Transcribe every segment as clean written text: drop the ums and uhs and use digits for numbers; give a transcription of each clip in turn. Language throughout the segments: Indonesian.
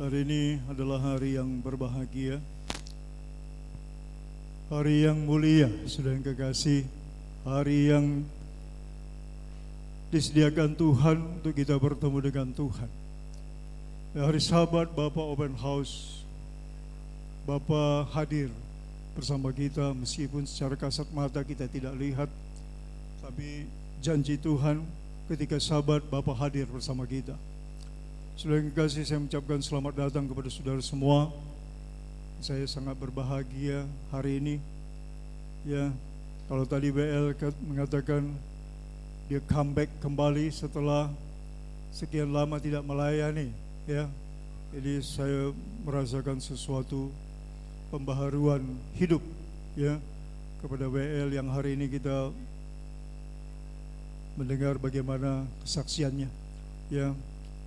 Hari ini adalah hari yang berbahagia, hari yang mulia, saudara yang kekasih, hari yang disediakan Tuhan untuk kita bertemu dengan Tuhan. Hari Sabat Bapak Open House, Bapak hadir bersama kita meskipun secara kasat mata kita tidak lihat, tapi janji Tuhan ketika Sabat Bapak hadir bersama kita. Saudara yang kekasih, saya mengucapkan selamat datang kepada saudara semua. Saya sangat berbahagia hari ini. Ya, kalau tadi BL mengatakan dia comeback kembali setelah sekian lama tidak melayani, ya. Jadi saya merasakan sesuatu pembaharuan hidup, ya, kepada BL yang hari ini kita mendengar bagaimana kesaksiannya, ya.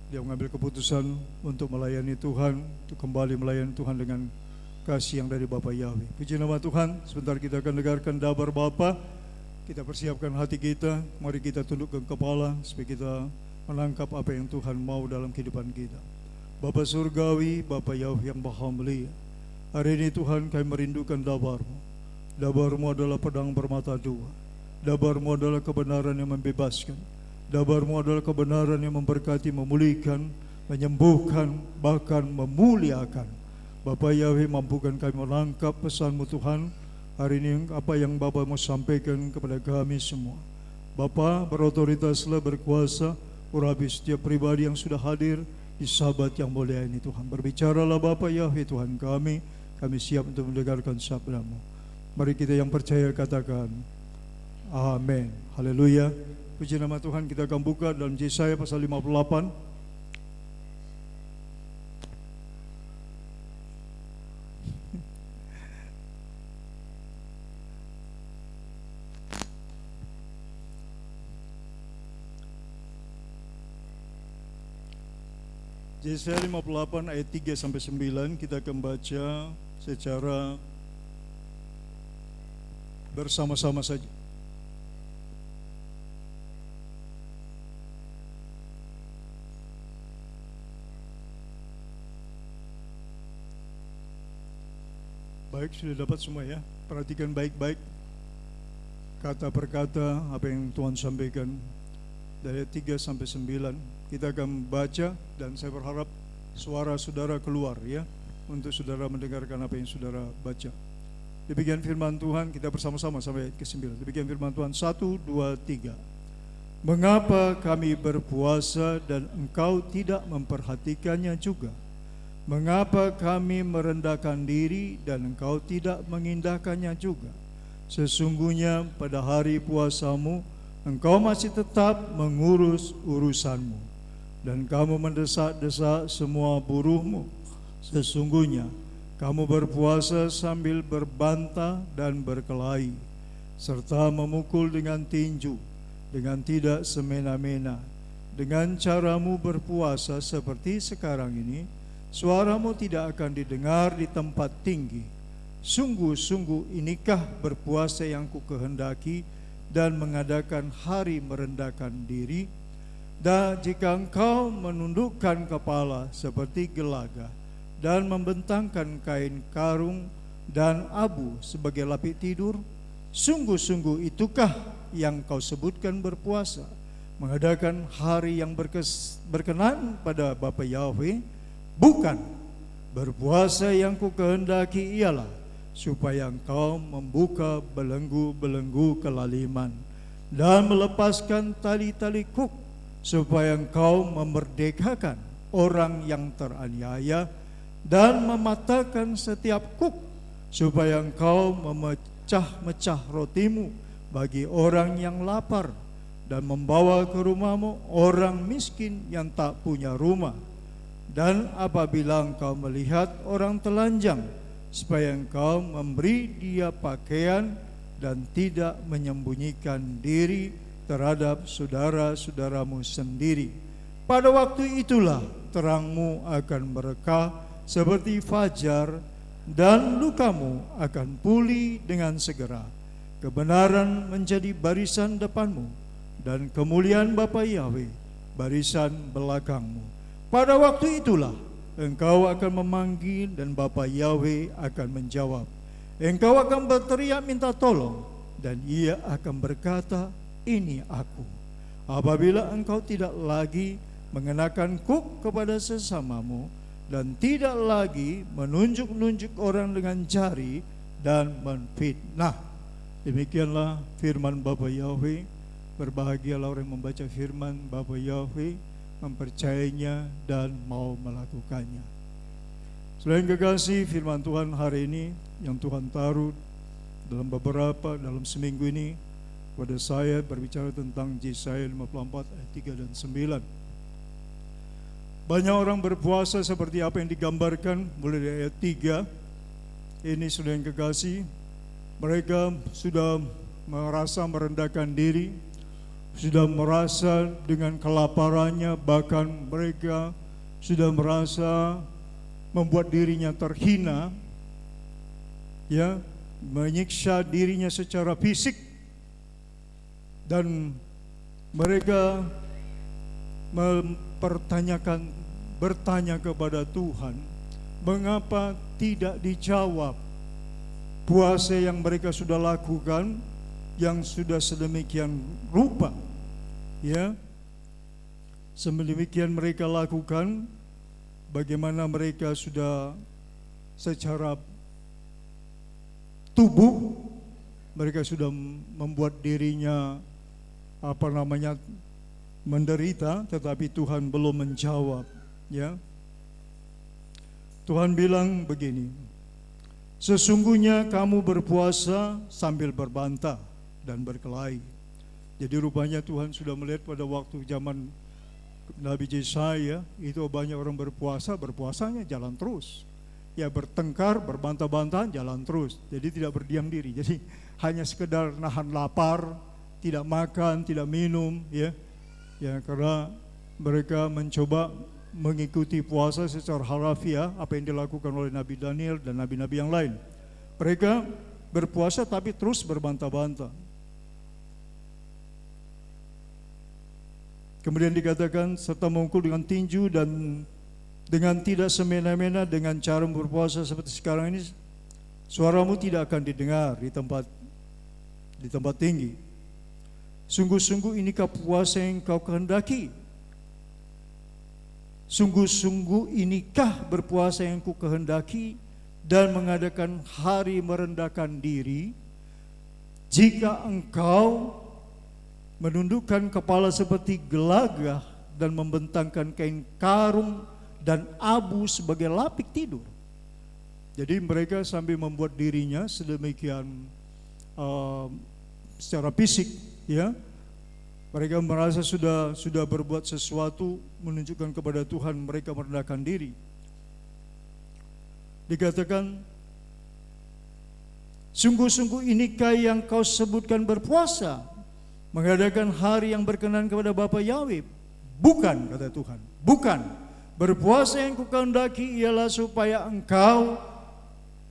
Dia mengambil keputusan untuk melayani Tuhan, untuk kembali melayani Tuhan dengan kasih yang dari Bapa Yahweh. Puji nama Tuhan. Sebentar kita akan dengarkan dabar Bapa. Kita persiapkan hati kita, mari kita tundukkan kepala supaya kita menangkap apa yang Tuhan mau dalam kehidupan kita. Bapa Surgawi, Bapa Yahweh yang Maha Mulia, hari ini Tuhan kami merindukan dabar-Mu. Dabar-Mu adalah pedang bermata dua. Dabar-Mu adalah kebenaran yang membebaskan. Dabar-Mu adalah kebenaran yang memberkati, memulihkan, menyembuhkan, bahkan memuliakan. Bapa Yahweh, mampukan kami menangkap pesan-Mu Tuhan. Hari ini apa yang Bapa mau sampaikan kepada kami semua. Bapa berotoritaslah, berkuasa, urapi setiap pribadi yang sudah hadir di Sabat yang mulia ini Tuhan. Berbicaralah Bapa Yahweh Tuhan kami siap untuk mendengarkan sabda-Mu. Mari kita yang percaya katakan amin. Haleluya. Puji nama Tuhan. Kita akan buka dalam Yesaya pasal 58. Yesaya 58 ayat 3 sampai 9 kita akan baca secara bersama-sama saja. Baik, sudah dapat semua ya. Perhatikan baik-baik kata per kata apa yang Tuhan sampaikan dari ayat 3 sampai 9. Kita akan baca dan saya berharap suara saudara keluar ya, untuk saudara mendengarkan apa yang saudara baca. Demikian firman Tuhan, kita bersama-sama sampai ayat ke-9. Demikian firman Tuhan, 1, 2, 3. Mengapa kami berpuasa dan engkau tidak memperhatikannya juga? Mengapa kami merendahkan diri dan engkau tidak mengindahkannya juga? Sesungguhnya pada hari puasamu engkau masih tetap mengurus urusanmu, dan kamu mendesak-desak semua buruhmu. Sesungguhnya kamu berpuasa sambil berbantah dan berkelahi, serta memukul dengan tinju, dengan tidak semena-mena. Dengan caramu berpuasa seperti sekarang ini, suaramu tidak akan didengar di tempat tinggi. Sungguh-sungguh inikah berpuasa yang kukehendaki dan mengadakan hari merendahkan diri? Dan jika engkau menundukkan kepala seperti gelaga dan membentangkan kain karung dan abu sebagai lapik tidur, sungguh-sungguh itukah yang kau sebutkan berpuasa, mengadakan hari yang berkenan pada Bapa Yahweh? Bukan. Berpuasa yang kukehendaki ialah supaya engkau membuka belenggu-belenggu kelaliman dan melepaskan tali-tali kuk, supaya engkau memerdekakan orang yang teraniaya dan mematahkan setiap kuk, supaya engkau memecah-mecah rotimu bagi orang yang lapar dan membawa ke rumahmu orang miskin yang tak punya rumah. Dan apabila engkau melihat orang telanjang, supaya engkau memberi dia pakaian dan tidak menyembunyikan diri terhadap saudara-saudaramu sendiri. Pada waktu itulah terangmu akan merekah seperti fajar, dan lukamu akan pulih dengan segera. Kebenaran menjadi barisan depanmu, dan kemuliaan Bapa Yahweh barisan belakangmu. Pada waktu itulah engkau akan memanggil dan Bapa Yahweh akan menjawab. Engkau akan berteriak minta tolong dan ia akan berkata, ini aku. Apabila engkau tidak lagi mengenakan kuk kepada sesamamu dan tidak lagi menunjuk-nunjuk orang dengan jari dan menfitnah. Demikianlah firman Bapa Yahweh. Berbahagialah orang yang membaca firman Bapa Yahweh, mempercayainya dan mau melakukannya. Selain kekasih, firman Tuhan hari ini yang Tuhan taruh dalam seminggu ini pada saya berbicara tentang Yesaya 54 ayat 3 dan 9. Banyak orang berpuasa seperti apa yang digambarkan mulai dari ayat 3. Ini sudah yang kekasih, mereka sudah merasa merendahkan diri, sudah merasa dengan kelaparannya, bahkan mereka sudah merasa membuat dirinya terhina, ya, menyiksa dirinya secara fisik, dan mereka bertanya kepada Tuhan, mengapa tidak dijawab puasa yang mereka sudah lakukan, yang sudah sedemikian rupa, ya, sedemikian mereka lakukan, bagaimana mereka sudah secara tubuh mereka sudah membuat dirinya menderita, tetapi Tuhan belum menjawab, ya. Tuhan bilang begini, sesungguhnya kamu berpuasa sambil berbantah dan berkelahi. Jadi rupanya Tuhan sudah melihat pada waktu zaman Nabi Yesaya itu banyak orang berpuasanya jalan terus. Ya, bertengkar, berbantah-bantahan jalan terus. Jadi tidak berdiam diri. Jadi hanya sekedar nahan lapar, tidak makan, tidak minum, ya. Ya, karena mereka mencoba mengikuti puasa secara harafiah apa yang dilakukan oleh Nabi Daniel dan nabi-nabi yang lain. Mereka berpuasa tapi terus berbantah-bantah. Kemudian dikatakan serta memukul dengan tinju dan dengan tidak semena-mena dengan cara berpuasa seperti sekarang ini, suaramu tidak akan didengar di tempat tinggi. Sungguh-sungguh inikah puasa yang kau kehendaki? Sungguh-sungguh inikah berpuasa yang ku kehendaki dan mengadakan hari merendahkan diri? Jika engkau menundukkan kepala seperti gelagah dan membentangkan kain karung dan abu sebagai lapik tidur. Jadi mereka sambil membuat dirinya sedemikian secara fisik, ya, mereka merasa sudah berbuat sesuatu menunjukkan kepada Tuhan, mereka merendahkan diri. Dikatakan, sungguh-sungguh inikah yang kau sebutkan berpuasa, mengadakan hari yang berkenan kepada Bapa Yahweh? Bukan, kata Tuhan, bukan. Berpuasa yang kukehendaki ialah supaya engkau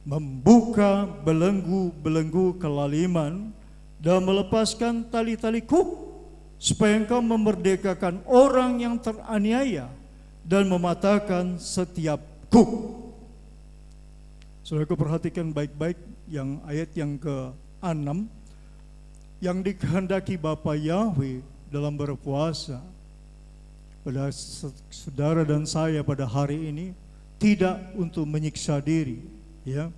membuka belenggu-belenggu kelaliman dan melepaskan tali-tali kuk, supaya engkau memerdekakan orang yang teraniaya dan mematahkan setiap kuk. Saudara, perhatikan baik-baik yang ayat yang ke-6, yang dikehendaki Bapa Yahweh dalam berpuasa pada saudara dan saya pada hari ini tidak untuk menyiksa diri, ya.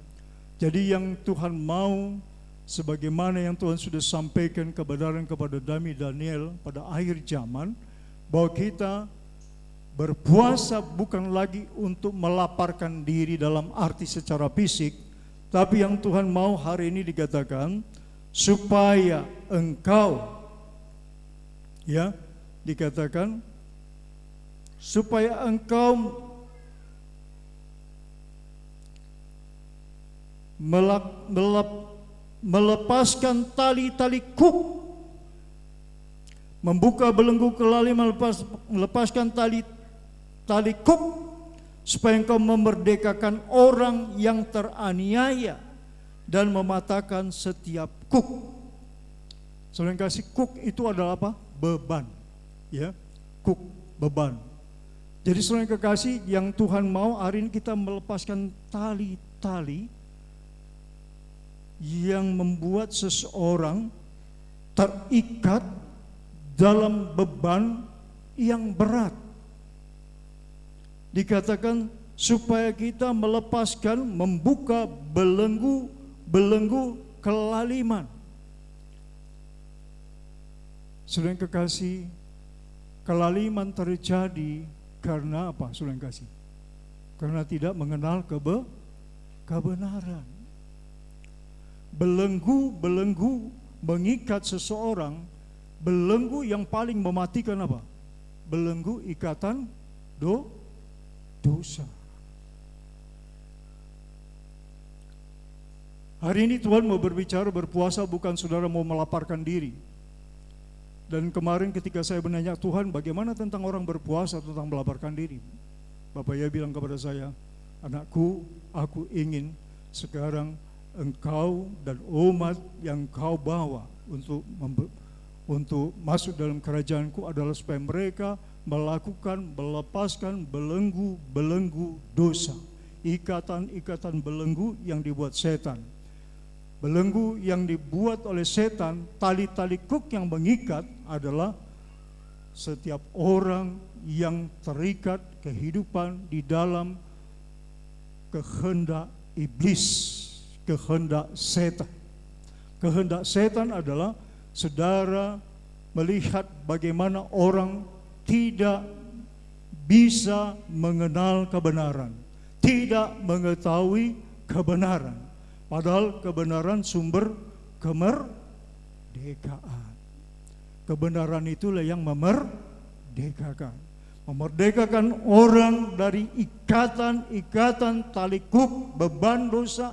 Jadi yang Tuhan mau, sebagaimana yang Tuhan sudah sampaikan kebenaran kepada Nabi Daniel pada akhir zaman, bahwa kita berpuasa bukan lagi untuk melaparkan diri dalam arti secara fisik, tapi yang Tuhan mau hari ini dikatakan supaya engkau, ya, dikatakan supaya engkau melepaskan tali-tali kuk, membuka belenggu kelaliman, melepaskan tali kuk, supaya engkau memerdekakan orang yang teraniaya dan mematahkan setiap kuk. Saudara kasih, kuk itu adalah apa? Beban, ya, kuk, beban. Jadi saudara yang kekasih, yang Tuhan mau hari ini kita melepaskan tali-tali yang membuat seseorang terikat dalam beban yang berat. Dikatakan supaya kita melepaskan, membuka belenggu kelaliman. Saudara yang kekasih, kelaliman terjadi karena apa, saudara yang kasih? Karena tidak mengenal kebenaran. Belenggu mengikat seseorang, belenggu yang paling mematikan apa? Belenggu ikatan dosa. Hari ini Tuhan mau berbicara, berpuasa bukan saudara mau melaparkan diri. Dan kemarin ketika saya menanya Tuhan, bagaimana tentang orang berpuasa, tentang melaparkan diri? Bapak ya bilang kepada saya, anakku, aku ingin sekarang engkau dan umat yang kau bawa untuk masuk dalam kerajaanku adalah supaya mereka melepaskan belenggu dosa, ikatan belenggu yang dibuat setan. Belenggu yang dibuat oleh setan, tali-tali kuk yang mengikat adalah setiap orang yang terikat kehidupan di dalam kehendak iblis, kehendak setan. Kehendak setan adalah saudara melihat bagaimana orang tidak bisa mengenal kebenaran, tidak mengetahui kebenaran. Padahal kebenaran sumber kemerdekaan. Kebenaran itulah yang memerdekakan. Memerdekakan orang dari ikatan tali kuk, beban dosa.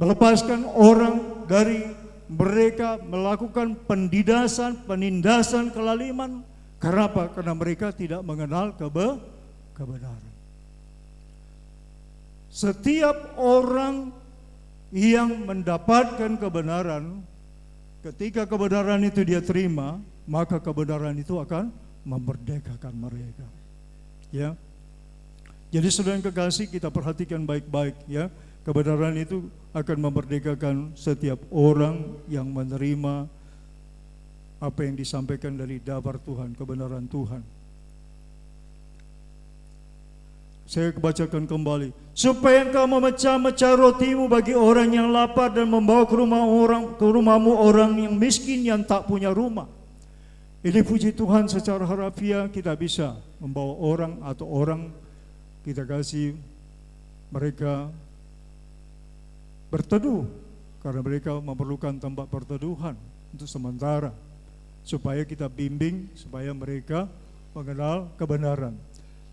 Melepaskan orang dari mereka melakukan penindasan kelaliman. Kenapa? Karena mereka tidak mengenal kebenaran. Setiap orang yang mendapatkan kebenaran, ketika kebenaran itu dia terima, maka kebenaran itu akan memerdekakan mereka. Ya. Jadi saudara yang kekasih, kita perhatikan baik-baik ya. Kebenaran itu akan memerdekakan setiap orang yang menerima apa yang disampaikan dari dabar Tuhan, kebenaran Tuhan. Saya bacakan kembali. Supaya engkau memecah-mecah rotimu bagi orang yang lapar dan membawa ke rumahmu orang yang miskin yang tak punya rumah. Ini puji Tuhan, secara harafiah kita bisa membawa orang atau orang kita kasih mereka berteduh karena mereka memerlukan tempat perteduhan untuk sementara, supaya kita bimbing supaya mereka mengenal kebenaran.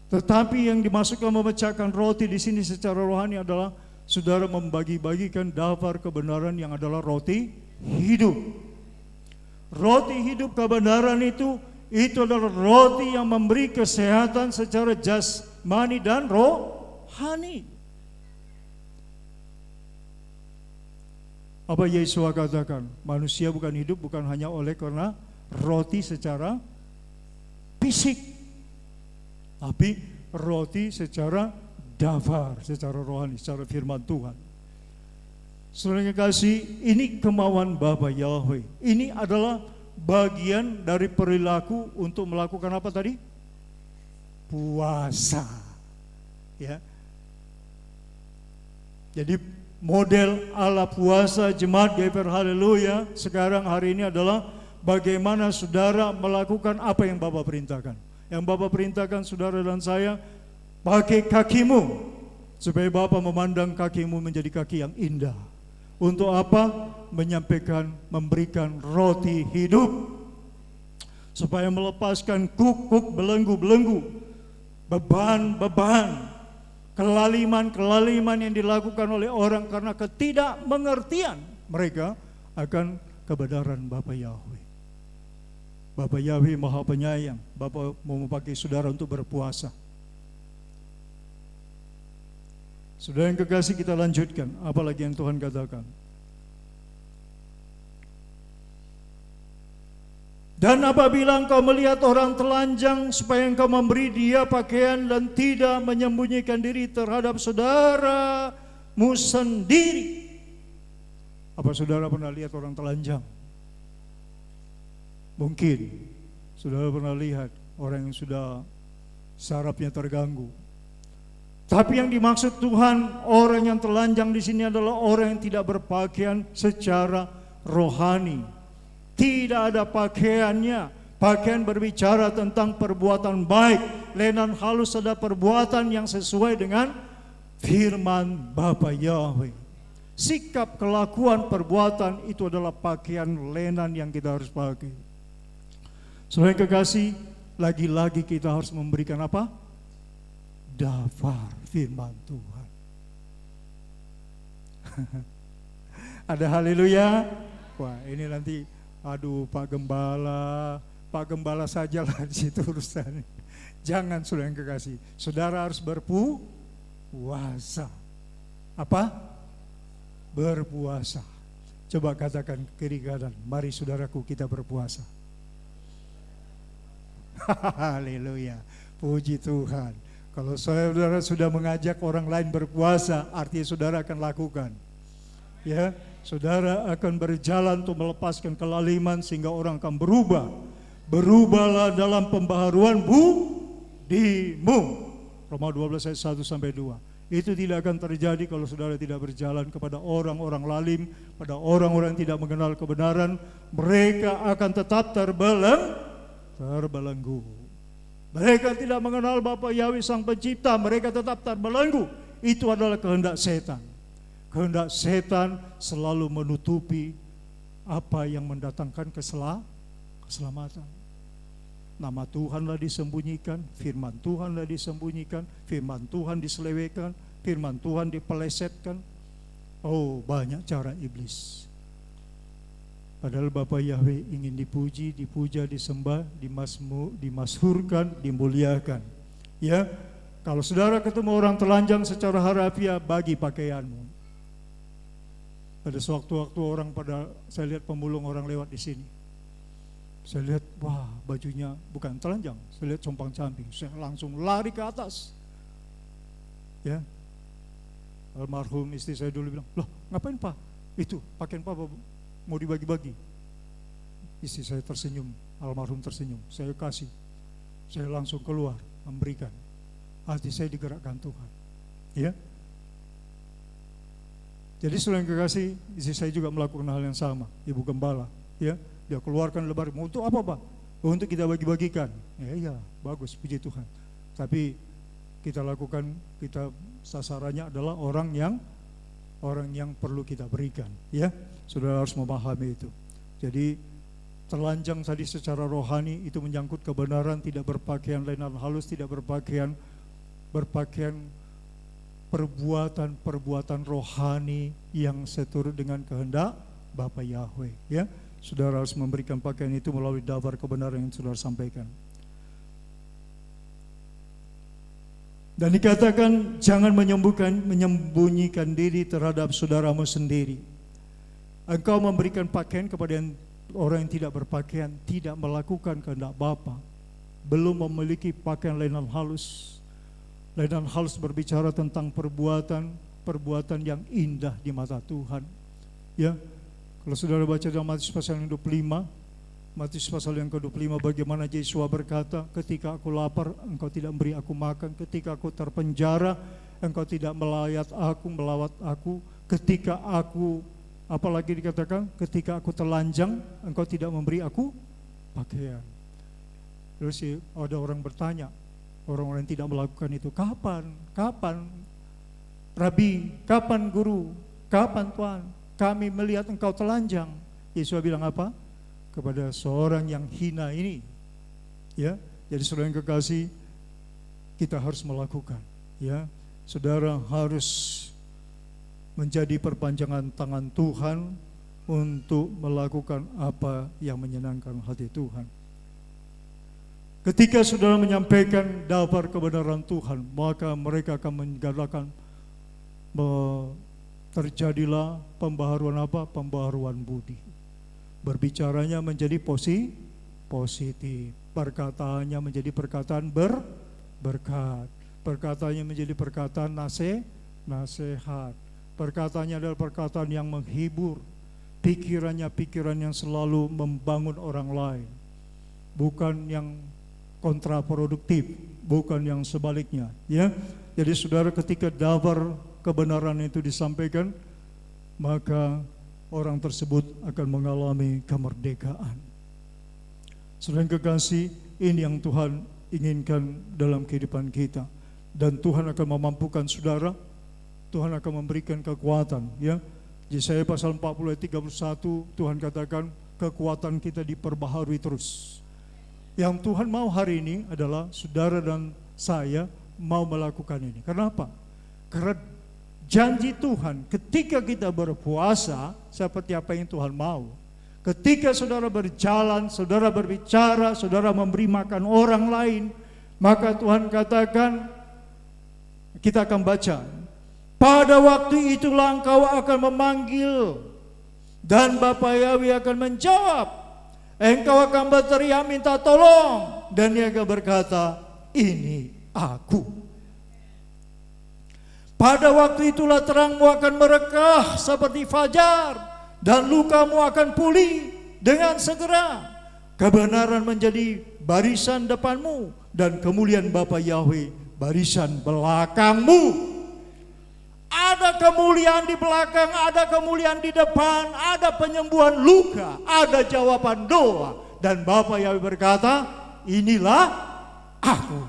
Tetapi yang dimasukkan memecahkan roti di sini secara rohani adalah saudara membagi-bagikan daftar kebenaran yang adalah roti hidup. Roti hidup kebenaran itu adalah roti yang memberi kesehatan secara jasmani dan rohani. Apa Yesus katakan? Manusia bukan hidup bukan hanya oleh karena roti secara fisik, tapi roti secara dafar, secara rohani, secara firman Tuhan. Saudara yang kasih, ini kemauan Bapa Yahweh. Ini adalah bagian dari perilaku untuk melakukan apa tadi? Puasa. Ya. Jadi model ala puasa jemaat GPR Haleluya sekarang hari ini adalah bagaimana saudara melakukan apa yang Bapak perintahkan. Yang Bapak perintahkan saudara dan saya, pakai kakimu supaya Bapak memandang kakimu menjadi kaki yang indah. Untuk apa? Menyampaikan, memberikan roti hidup supaya melepaskan kuk-kuk, belenggu-belenggu, beban-beban, kelaliman-kelaliman yang dilakukan oleh orang karena ketidakmengertian mereka akan kebenaran Bapa Yahweh. Bapa Yahweh Maha Penyayang. Bapa mau memakai saudara untuk berpuasa. Saudara yang kekasih, kita lanjutkan. Apalagi yang Tuhan katakan. Dan apabila engkau melihat orang telanjang, supaya engkau memberi dia pakaian dan tidak menyembunyikan diri terhadap saudaramu sendiri. Apa saudara pernah lihat orang telanjang? Mungkin saudara pernah lihat orang yang sudah sarafnya terganggu. Tapi yang dimaksud Tuhan, orang yang telanjang di sini adalah orang yang tidak berpakaian secara rohani. Tidak ada pakaiannya. Pakaian berbicara tentang perbuatan baik. Lenan halus adalah perbuatan yang sesuai dengan firman Bapa Yahweh. Sikap, kelakuan, perbuatan itu adalah pakaian lenan yang kita harus pakai. Saudara kekasih, lagi-lagi kita harus memberikan apa? Daftar firman Tuhan. Ada haleluya. Wah, ini nanti aduh Pak Gembala sajalah di situ urusannya. Jangan, saudara yang kekasih. Saudara harus berpuasa. Apa? Berpuasa. Coba katakan kiri kanan, mari saudaraku kita berpuasa. Haleluya. Puji Tuhan. Kalau saudara sudah mengajak orang lain berpuasa, artinya saudara akan lakukan. Ya, saudara akan berjalan untuk melepaskan kelaliman sehingga orang akan berubah. Berubahlah dalam pembaharuan budimu. Roma 12 ayat 1 sampai 2. Itu tidak akan terjadi kalau saudara tidak berjalan kepada orang-orang lalim, pada orang-orang yang tidak mengenal kebenaran. Mereka akan tetap terbelenggu. Mereka tidak mengenal Bapa Yahweh Sang Pencipta, mereka tetap terbelenggu. Itu adalah kehendak setan. Kehendak setan selalu menutupi apa yang mendatangkan keselamatan. Nama Tuhanlah disembunyikan, firman Tuhanlah disembunyikan, firman Tuhan diselewengkan, firman Tuhan dipelesetkan. Oh, banyak cara iblis. Padahal Bapa Yahweh ingin dipuji, dipuja, disembah, dimasyhurkan, dimuliakan. Ya, kalau saudara ketemu orang telanjang secara harafiah, bagi pakaianmu. Pada sewaktu-waktu saya lihat pemulung orang lewat di sini. Saya lihat, wah bajunya bukan telanjang, saya lihat compang-camping. Saya langsung lari ke atas. Ya, almarhum istri saya dulu bilang, loh ngapain Pak? Itu pakaian Pak mau dibagi-bagi. Istri saya tersenyum, almarhum tersenyum. Saya kasih, saya langsung keluar memberikan. Hati saya digerakkan Tuhan. Ya. Jadi saudara yang kekasih, istri saya juga melakukan hal yang sama, Ibu Gembala. Ya. Dia keluarkan lembar, untuk apa Pak? Untuk kita bagi-bagikan. Ya, bagus, puji Tuhan. Tapi kita lakukan, kita sasarannya adalah orang yang perlu kita berikan. Ya, saudara harus memahami itu. Jadi telanjang tadi secara rohani itu menyangkut kebenaran, tidak berpakaian lenan halus, tidak berpakaian perbuatan rohani yang seturut dengan kehendak Bapa Yahweh. Ya. Saudara harus memberikan pakaian itu melalui daftar kebenaran yang saudara sampaikan. Dan dikatakan jangan menyembunyikan diri terhadap saudaramu sendiri. Engkau memberikan pakaian kepada orang yang tidak berpakaian, tidak melakukan kehendak Bapa, belum memiliki pakaian lenan halus. Lenan halus berbicara tentang perbuatan yang indah di mata Tuhan. Ya. Kalau saudara baca dalam Matius pasal yang 25, Matius pasal yang ke-25, bagaimana Yesua berkata, ketika aku lapar, engkau tidak memberi aku makan, ketika aku terpenjara, engkau tidak melawat aku, ketika aku, apalagi dikatakan, ketika aku telanjang, engkau tidak memberi aku pakaian. Terus ada orang bertanya, orang-orang yang tidak melakukan itu, kapan, Rabi, kapan Guru, kapan Tuhan? Kami melihat engkau telanjang. Yesus bilang apa? Kepada seorang yang hina ini. Ya, jadi saudara yang kekasih, kita harus melakukan. Ya, saudara harus menjadi perpanjangan tangan Tuhan untuk melakukan apa yang menyenangkan hati Tuhan. Ketika saudara menyampaikan daftar kebenaran Tuhan, maka mereka akan menggalakkan terjadilah pembaharuan apa? Pembaharuan budi. Berbicaranya menjadi positif. Perkataannya menjadi perkataan berkat. Perkataannya menjadi perkataan nasihat. Perkataannya adalah perkataan yang menghibur. Pikirannya pikiran yang selalu membangun orang lain. Bukan yang kontraproduktif, bukan yang sebaliknya, ya. Jadi saudara, ketika dabar kebenaran itu disampaikan, maka orang tersebut akan mengalami kemerdekaan. Saudara yang kekasih, ini yang Tuhan inginkan dalam kehidupan kita. Dan Tuhan akan memampukan saudara, Tuhan akan memberikan kekuatan, ya. Yesaya pasal 40 ayat 31, Tuhan katakan kekuatan kita diperbaharui terus. Yang Tuhan mau hari ini adalah saudara dan saya mau melakukan ini. Kenapa? Karena janji Tuhan ketika kita berpuasa seperti apa yang Tuhan mau. Ketika saudara berjalan, saudara berbicara, saudara memberi makan orang lain, maka Tuhan katakan, kita akan baca, pada waktu itulah engkau akan memanggil dan Bapa Yahweh akan menjawab. Engkau akan berteriak minta tolong dan Dia akan berkata, ini aku. Pada waktu itulah terangmu akan merekah seperti fajar dan lukamu akan pulih dengan segera. Kebenaran menjadi barisan depanmu dan kemuliaan Bapa Yahweh barisan belakangmu. Ada kemuliaan di belakang, ada kemuliaan di depan, ada penyembuhan luka, ada jawaban doa. Dan Bapa Yahweh berkata, inilah aku.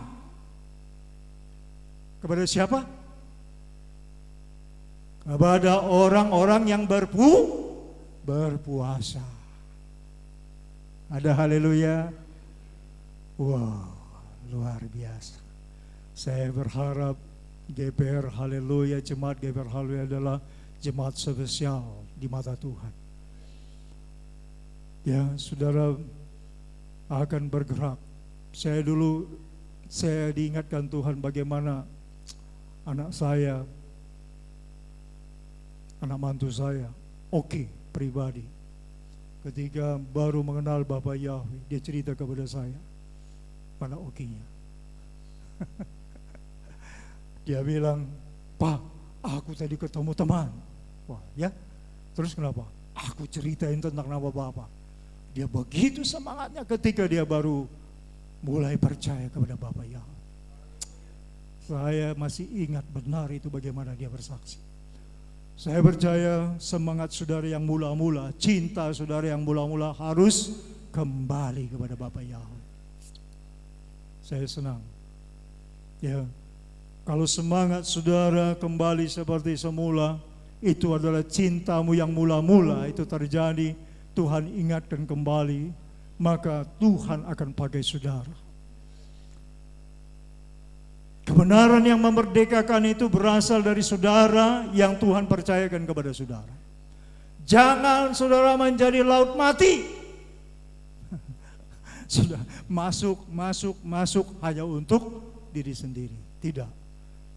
Kepada siapa? Kepada orang-orang yang berpuasa. Ada haleluya. Wow, luar biasa. Saya berharap GPR haleluya, jemaat GPR haleluya adalah jemaat spesial di mata Tuhan. Ya, saudara akan bergerak. Saya diingatkan Tuhan bagaimana anak saya, anak mantu saya, Oki pribadi, ketika baru mengenal Bapa Yahweh, dia cerita kepada saya, mana Okinya. Dia bilang, Pak, aku tadi ketemu teman. Wah, ya, terus kenapa? Aku ceritain tentang nama Bapak. Dia begitu semangatnya ketika dia baru mulai percaya kepada Bapa Yahweh. Saya masih ingat benar itu bagaimana dia bersaksi. Saya percaya semangat saudara yang mula-mula, cinta saudara yang mula-mula harus kembali kepada Bapa Yahweh. Saya senang. Ya, kalau semangat saudara kembali seperti semula, itu adalah cintamu yang mula-mula itu terjadi, Tuhan ingatkan kembali, maka Tuhan akan pakai saudara. Kebenaran yang memerdekakan itu berasal dari saudara yang Tuhan percayakan kepada saudara. Jangan saudara menjadi laut mati. Sudah masuk hanya untuk diri sendiri. Tidak.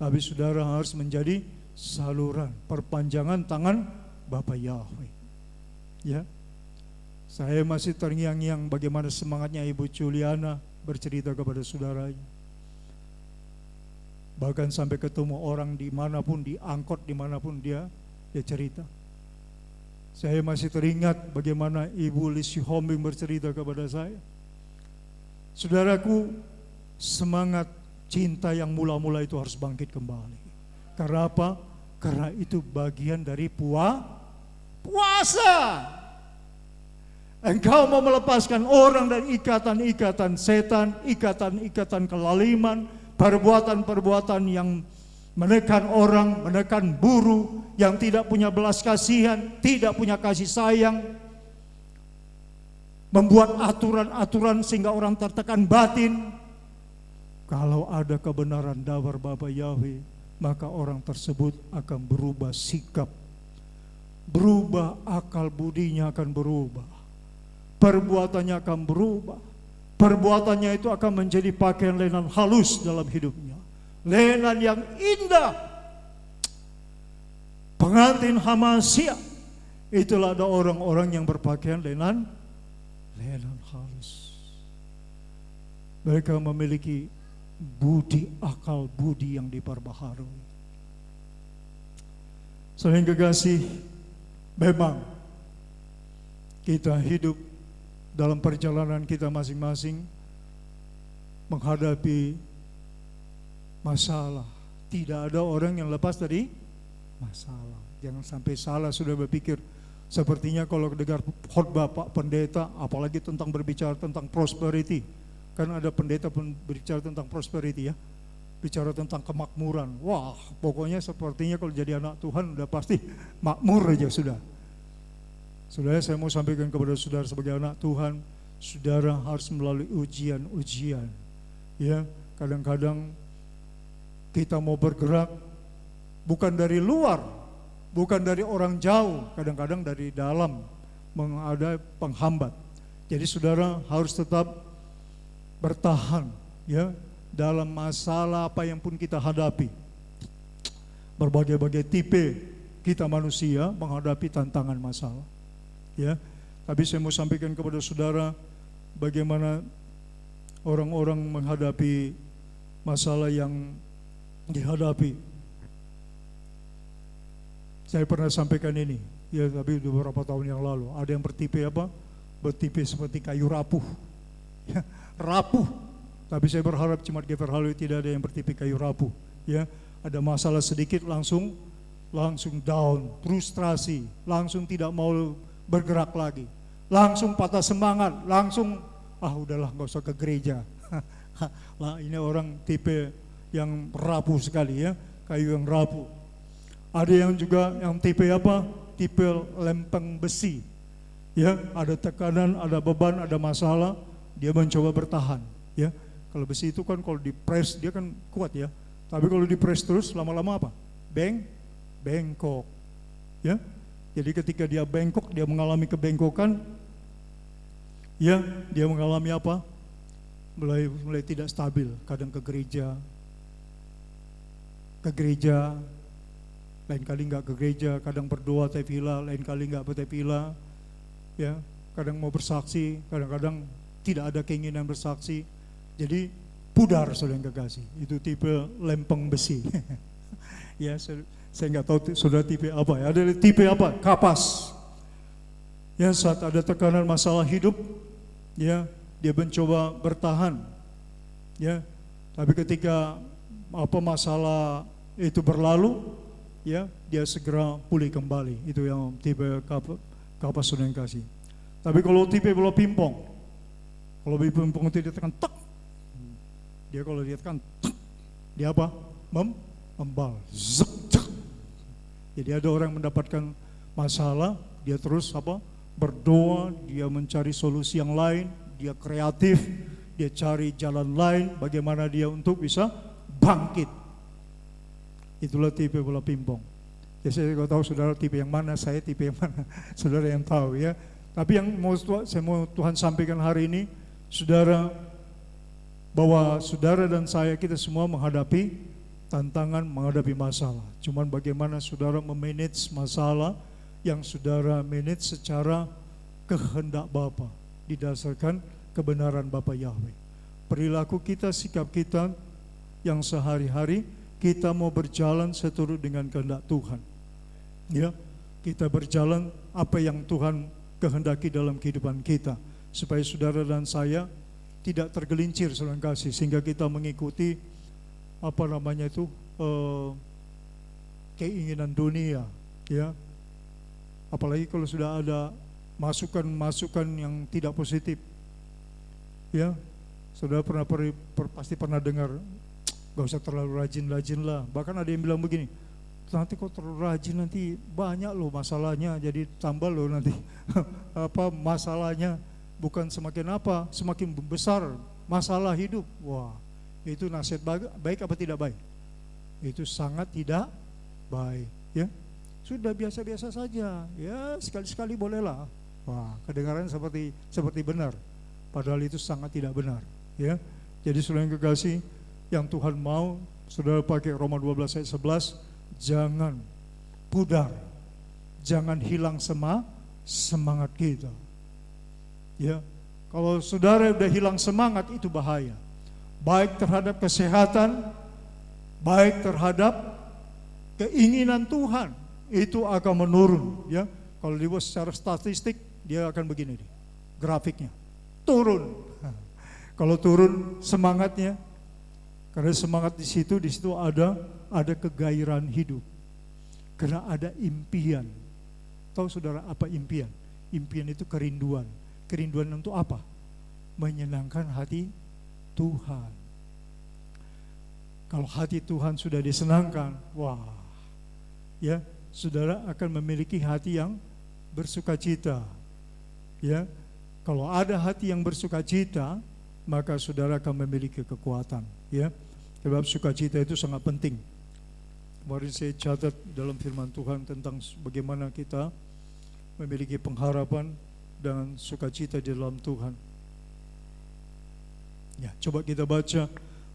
Tapi saudara harus menjadi saluran, perpanjangan tangan Bapa Yahweh. Ya, saya masih terngiang-ngiang bagaimana semangatnya Ibu Juliana bercerita kepada saudaranya. Bahkan sampai ketemu orang dimanapun, di angkot dimanapun dia cerita. Saya masih teringat bagaimana Ibu Lisi Hombing bercerita kepada saya. Saudaraku, semangat cinta yang mula-mula itu harus bangkit kembali. Karena apa? Karena itu bagian dari puasa. Engkau mau melepaskan orang dari ikatan-ikatan setan, ikatan-ikatan kelaliman, perbuatan-perbuatan yang menekan orang, menekan buruh, yang tidak punya belas kasihan, tidak punya kasih sayang, membuat aturan-aturan sehingga orang tertekan batin. Kalau ada kebenaran dabar Bapa Yahweh, maka orang tersebut akan berubah sikap, berubah akal budinya akan berubah, perbuatannya akan berubah. Perbuatannya itu akan menjadi pakaian lenan halus dalam hidupnya, lenan yang indah. Pengantin Hamasya, itulah ada orang-orang yang berpakaian lenan halus. Mereka memiliki budi, akal budi yang diperbaharui. Saudara yang kekasih, memang kita hidup dalam perjalanan kita masing-masing menghadapi masalah. Tidak ada orang yang lepas dari masalah. Jangan sampai salah sudah berpikir. Sepertinya kalau dengar khotbah Pak Pendeta, apalagi tentang berbicara tentang prosperity. Kan ada pendeta pun berbicara tentang prosperity ya. Bicara tentang kemakmuran. Wah, pokoknya sepertinya kalau jadi anak Tuhan udah pasti makmur aja sudah. Saudara, saya mau sampaikan kepada saudara sebagai anak Tuhan, saudara harus melalui ujian-ujian. Ya, kadang-kadang kita mau bergerak bukan dari luar, bukan dari orang jauh, kadang-kadang dari dalam ada penghambat. Jadi saudara harus tetap bertahan ya dalam masalah apa yang pun kita hadapi. Berbagai-bagai tipe kita manusia menghadapi tantangan masalah. Ya, tapi saya mau sampaikan kepada saudara bagaimana orang-orang menghadapi masalah yang dihadapi. Saya pernah sampaikan ini, ya tapi beberapa tahun yang lalu. Ada yang bertipe apa? Bertipe seperti kayu rapuh. Ya, rapuh. Tapi saya berharap Jemaat GPR Halleluya tidak ada yang bertipe kayu rapuh. Ya, ada masalah sedikit langsung down, frustrasi, langsung tidak mau bergerak lagi, langsung patah semangat, langsung udahlah nggak usah ke gereja. Lah ini orang tipe yang rapuh sekali ya, kayu yang rapuh. Ada yang juga yang tipe apa? Tipe lempeng besi. Ya, ada tekanan, ada beban, ada masalah, dia mencoba bertahan. Ya, kalau besi itu kan kalau dipres dia kan kuat ya. Tapi kalau dipres terus lama-lama apa? Bengkok. Ya, jadi ketika dia bengkok, dia mengalami kebengkokan. Ya, dia mengalami apa? Mulai tidak stabil. Kadang ke gereja, lain kali nggak ke gereja, kadang berdoa tefila, lain kali nggak bertefila, ya, kadang mau bersaksi, kadang-kadang tidak ada keinginan bersaksi, jadi pudar saudara yang kekasih, itu tipe lempeng besi. Ya, saya nggak tahu saudara tipe apa ya, ada tipe apa? Kapas. Ya, saat ada tekanan masalah hidup, ya, dia mencoba bertahan, ya, tapi ketika masalah itu berlalu, ya, dia segera pulih kembali. Itu yang tipe kapas saudara yang kasih. Tapi kalau tipe bola pingpong, kalau bola pingpong itu dia tekan tek, dia kalau dia tekan tek, dia apa? Membal, zek, zek. Jadi ada orang mendapatkan masalah, dia terus apa? Berdoa, dia mencari solusi yang lain, dia kreatif, dia cari jalan lain, bagaimana dia untuk bisa bangkit. Itulah tipe bola pingpong. Ya, saya nggak tahu saudara tipe yang mana, saya tipe yang mana, saudara yang tahu ya. Tapi yang saya mau Tuhan sampaikan hari ini, saudara, bahwa saudara dan saya kita semua menghadapi tantangan, menghadapi masalah. Cuman bagaimana saudara memanage masalah yang saudara manage secara kehendak Bapa, didasarkan kebenaran Bapa Yahweh. Perilaku kita, sikap kita yang sehari-hari kita mau berjalan seturut dengan kehendak Tuhan. Ya, kita berjalan apa yang Tuhan kehendaki dalam kehidupan kita, supaya saudara dan saya tidak tergelincir saudara kasih, sehingga kita mengikuti keinginan dunia, ya. Apalagi kalau sudah ada masukan-masukan yang tidak positif, ya. Saudara pasti pernah dengar, gak usah terlalu rajin lah. Bahkan ada yang bilang begini, nanti kok terlalu rajin nanti banyak loh masalahnya, jadi tambah loh nanti masalahnya, bukan semakin besar masalah hidup. Wah, itu nasihat baik apa tidak baik? Itu sangat tidak baik, ya. Sudah biasa-biasa saja, ya, sekali-sekali bolehlah. Wah, kedengaran seperti benar, padahal itu sangat tidak benar, ya. Jadi saudara yang kekasih, yang Tuhan mau saudara pakai Roma 12 ayat 11, jangan pudar, jangan hilang semangat kita. Ya, kalau saudara udah hilang semangat itu bahaya. baik terhadap kesehatan, baik terhadap keinginan Tuhan, itu akan menurun. Ya, kalau dibuat secara statistik, dia akan begini nih, grafiknya turun. Kalau turun semangatnya, karena semangat di situ ada kegairahan hidup, karena ada impian. Tahu saudara apa impian? Impian itu kerinduan. Kerinduan untuk apa? Menyenangkan hati Tuhan. Kalau hati Tuhan sudah disenangkan, wah, ya, saudara akan memiliki hati yang bersukacita. Ya, kalau ada hati yang bersukacita, maka saudara akan memiliki kekuatan. Ya, sebab sukacita itu sangat penting. Kemarin saya catat dalam firman Tuhan tentang bagaimana kita memiliki pengharapan dan sukacita di dalam Tuhan. Ya, coba kita baca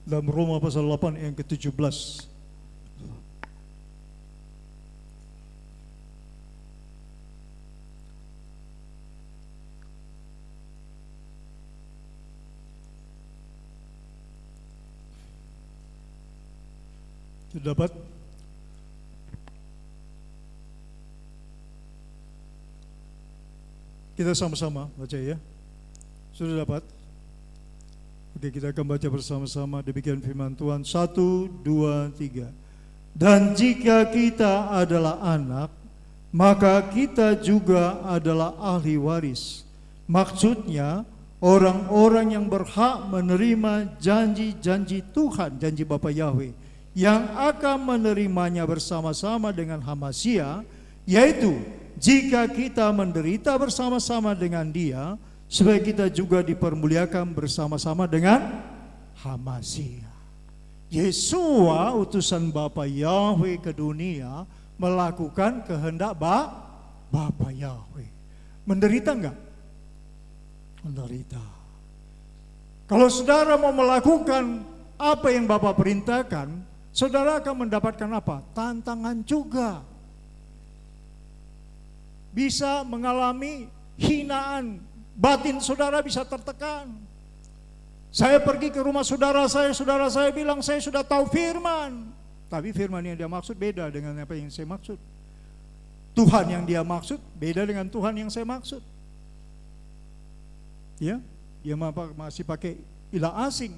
dalam Roma pasal 8 ayat ke-17. Sudah dapat? Kita sama-sama baca ya. Sudah dapat? Oke, kita akan baca bersama-sama. Demikian firman Tuhan. 1, 2, 3. Dan jika kita adalah anak, maka kita juga adalah ahli waris. Maksudnya, orang-orang yang berhak menerima janji-janji Tuhan, janji Bapa Yahweh, yang akan menerimanya bersama-sama dengan Hamasya, yaitu jika kita menderita bersama-sama dengan Dia, supaya kita juga dipermuliakan bersama-sama dengan Hamasya. Yesua, utusan Bapa Yahweh ke dunia, melakukan kehendak Bapa Yahweh. Menderita enggak? Menderita. Kalau saudara mau melakukan apa yang Bapa perintahkan, saudara akan mendapatkan apa? Tantangan juga. Bisa mengalami hinaan, batin saudara bisa tertekan. Saya pergi ke rumah saudara saya bilang saya sudah tahu firman. Tapi firman yang dia maksud beda dengan apa yang saya maksud. Tuhan yang dia maksud beda dengan Tuhan yang saya maksud. Ya, dia masih pakai ilah asing.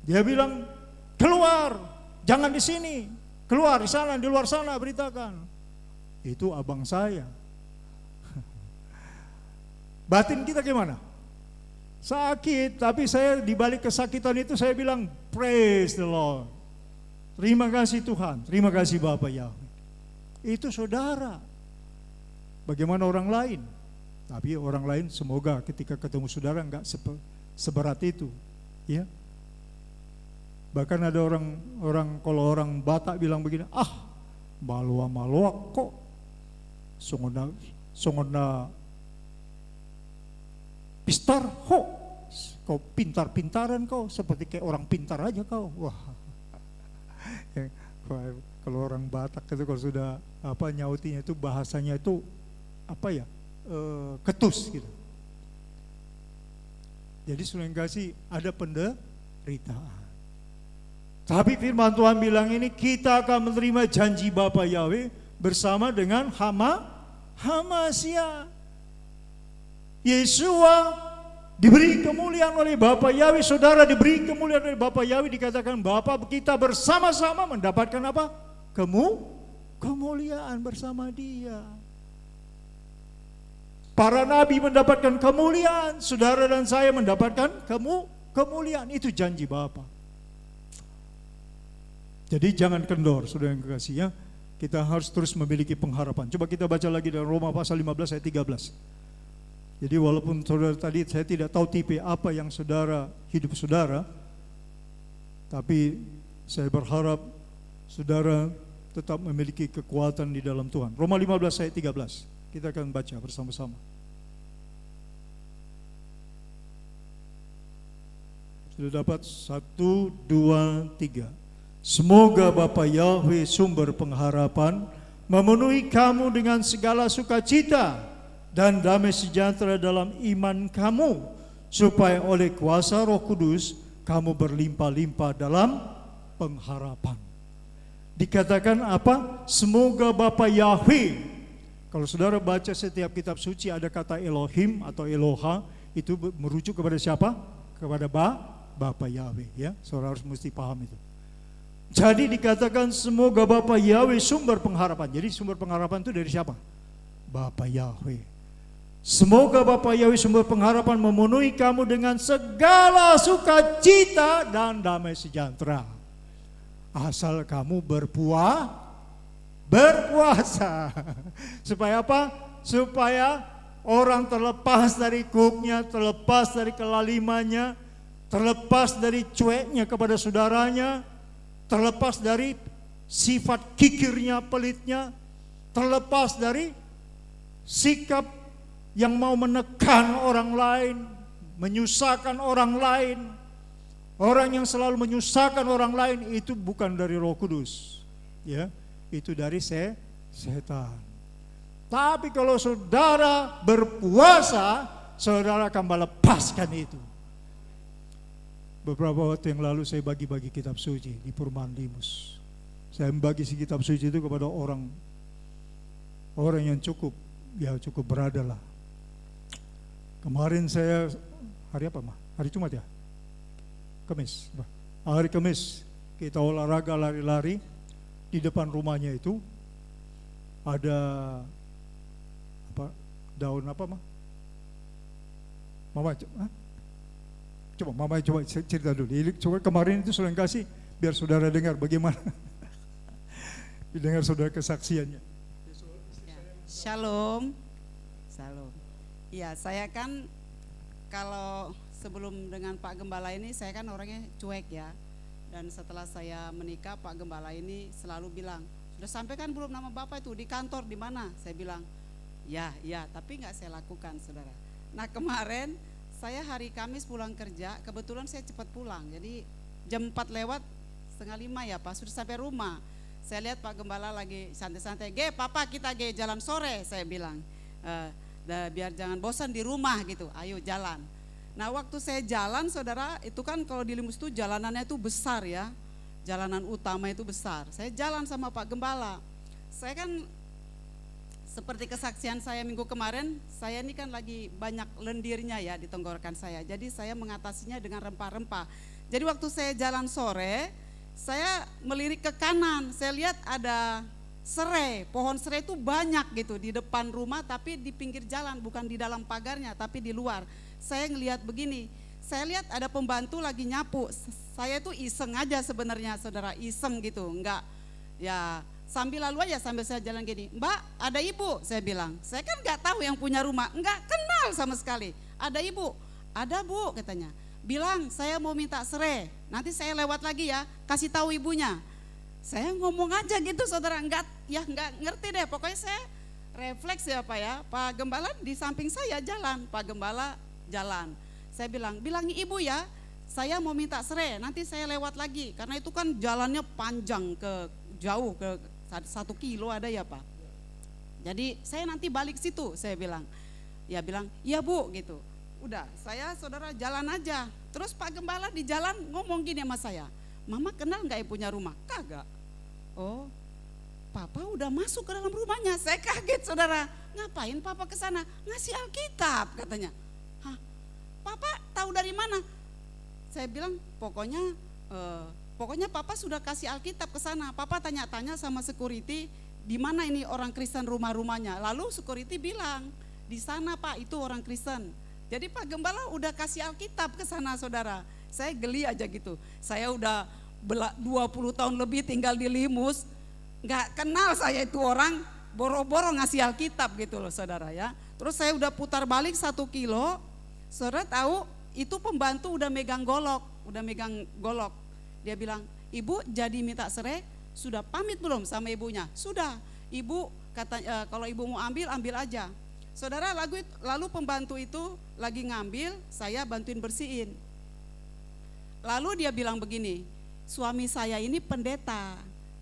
Dia bilang, keluar, jangan di sini, keluar di sana, di luar sana beritakan. Itu abang saya. Batin kita gimana? Sakit, tapi saya di balik kesakitan itu saya bilang, praise the Lord. Terima kasih Tuhan, terima kasih Bapa Yahweh. Itu saudara. Bagaimana orang lain? Tapi orang lain semoga ketika ketemu saudara enggak seberat itu, ya. Bahkan ada orang kalau orang Batak bilang begini, malua kok songona pistar kau pintar-pintaran kau, seperti kayak orang pintar aja kau. Wah. Ya, kalau orang Batak itu kalau sudah nyautinya itu bahasanya itu ketus gitu. Jadi Sulawesi ada penderitaan. Tapi firman Tuhan bilang ini kita akan menerima janji Bapa Yahweh bersama dengan Hamasya. Yesua diberi kemuliaan oleh Bapa Yahweh, saudara diberi kemuliaan oleh Bapa Yahweh, dikatakan Bapa kita bersama-sama mendapatkan apa? Kemuliaan bersama Dia. Para nabi mendapatkan kemuliaan, saudara dan saya mendapatkan kemuliaan, itu janji Bapa. Jadi jangan kendor, saudara yang kekasih ya. Kita harus terus memiliki pengharapan. Coba kita baca lagi dalam Roma pasal 15 ayat 13. Jadi walaupun saudara tadi saya tidak tahu tipe apa yang hidup saudara, tapi saya berharap saudara tetap memiliki kekuatan di dalam Tuhan. Roma 15 ayat 13. Kita akan baca bersama-sama. Sudah dapat? 1, 2, 3. Semoga Bapa Yahweh sumber pengharapan memenuhi kamu dengan segala sukacita dan damai sejahtera dalam iman kamu, supaya oleh kuasa Roh Kudus kamu berlimpah-limpah dalam pengharapan. Dikatakan apa? Semoga Bapa Yahweh. Kalau saudara baca setiap kitab suci ada kata Elohim atau Eloha, itu merujuk kepada siapa? Kepada Bapa Yahweh, ya. Saudara harus mesti paham itu. Jadi dikatakan semoga Bapa Yahweh sumber pengharapan. Jadi sumber pengharapan itu dari siapa? Bapa Yahweh. Semoga Bapa Yahweh sumber pengharapan memenuhi kamu dengan segala sukacita dan damai sejahtera. Asal kamu berpuasa. Supaya apa? Supaya orang terlepas dari kuknya, terlepas dari kelalimannya, terlepas dari cueknya kepada saudaranya, terlepas dari sifat kikirnya, pelitnya, terlepas dari sikap yang mau menekan orang lain, menyusahkan orang lain. Orang yang selalu menyusahkan orang lain itu bukan dari Roh Kudus, ya, itu dari setan. Tapi kalau saudara berpuasa, saudara akan melepaskan itu. Beberapa waktu yang lalu saya bagi-bagi kitab suci di Perumahan Limus. Saya membagi si kitab suci itu kepada orang yang cukup berada lah. Kemarin saya hari apa mah? Hari Jumat ya? Kamis. Hari Kamis kita olahraga lari-lari di depan rumahnya itu ada apa? Daun apa mah? Mama, coba cerita dulu. Coba kemarin itu saudara kasih biar saudara dengar bagaimana. Didengar saudara kesaksiannya. Shalom. Shalom. Iya, saya kan kalau sebelum dengan Pak Gembala ini saya kan orangnya cuek ya. Dan setelah saya menikah Pak Gembala ini selalu bilang, "Sudah sampai kan belum nama Bapak itu di kantor di mana?" Saya bilang, "Ya, tapi nggak saya lakukan, saudara." Nah kemarin saya hari Kamis pulang kerja, kebetulan saya cepat pulang. Jadi jam 4 lewat setengah 5 ya Pak, sudah sampai rumah. Saya lihat Pak Gembala lagi santai-santai, Papa kita jalan sore," saya bilang. Biar jangan bosan di rumah gitu, ayo jalan. Nah waktu saya jalan saudara, itu kan kalau di Limus itu jalanannya itu besar ya, jalanan utama itu besar. Saya jalan sama Pak Gembala, saya kan seperti kesaksian saya minggu kemarin, saya ini kan lagi banyak lendirnya ya di tenggorokan saya. Jadi saya mengatasinya dengan rempah-rempah. Jadi waktu saya jalan sore, saya melirik ke kanan, saya lihat ada serai, pohon serai itu banyak gitu di depan rumah tapi di pinggir jalan, bukan di dalam pagarnya tapi di luar. Saya ngelihat begini, saya lihat ada pembantu lagi nyapu. Saya tuh iseng aja sebenarnya saudara, iseng gitu, enggak ya sambil lalu aja sambil saya jalan gini, "Mbak, ada ibu?" saya bilang. Saya kan enggak tahu yang punya rumah, enggak kenal sama sekali. "Ada ibu?" "Ada Bu," katanya. "Bilang saya mau minta serai, nanti saya lewat lagi ya, kasih tahu ibunya." Saya ngomong aja gitu saudara, enggak ngerti deh, pokoknya saya refleks ya Pak ya. Pak Gembala di samping saya jalan, Pak Gembala jalan. Saya bilangi ibu ya, saya mau minta serai, nanti saya lewat lagi. Karena itu kan jalannya panjang jauh ke 1 kilo ada ya Pak. Jadi saya nanti balik situ, saya bilang. Ya bilang, "Iya Bu," gitu. Udah, saya saudara jalan aja. Terus Pak Gembala di jalan ngomong gini sama saya, "Mama kenal gak ibunya rumah?" "Kagak." "Oh, Papa udah masuk ke dalam rumahnya." Saya kaget saudara, "Ngapain Papa ke sana?" "Ngasih Alkitab," katanya. "Hah, Papa tahu dari mana?" Saya bilang, pokoknya Papa sudah kasih Alkitab ke sana. Papa tanya-tanya sama security, di mana ini orang Kristen rumah-rumahnya. Lalu security bilang, "Di sana Pak, itu orang Kristen." Jadi Pak Gembala udah kasih Alkitab ke sana saudara. Saya geli aja gitu. Saya udah 20 tahun lebih tinggal di Limus, nggak kenal saya itu orang, boro-boro ngasih Alkitab gitu loh saudara ya. Terus saya udah putar balik 1 kilo, saudara tahu itu pembantu udah megang golok. Dia bilang, "Ibu jadi minta serai, sudah pamit belum sama ibunya?" "Sudah, ibu kata kalau ibu mau ambil aja." Saudara, lalu pembantu itu lagi ngambil, saya bantuin bersihin. Lalu dia bilang begini, "Suami saya ini pendeta.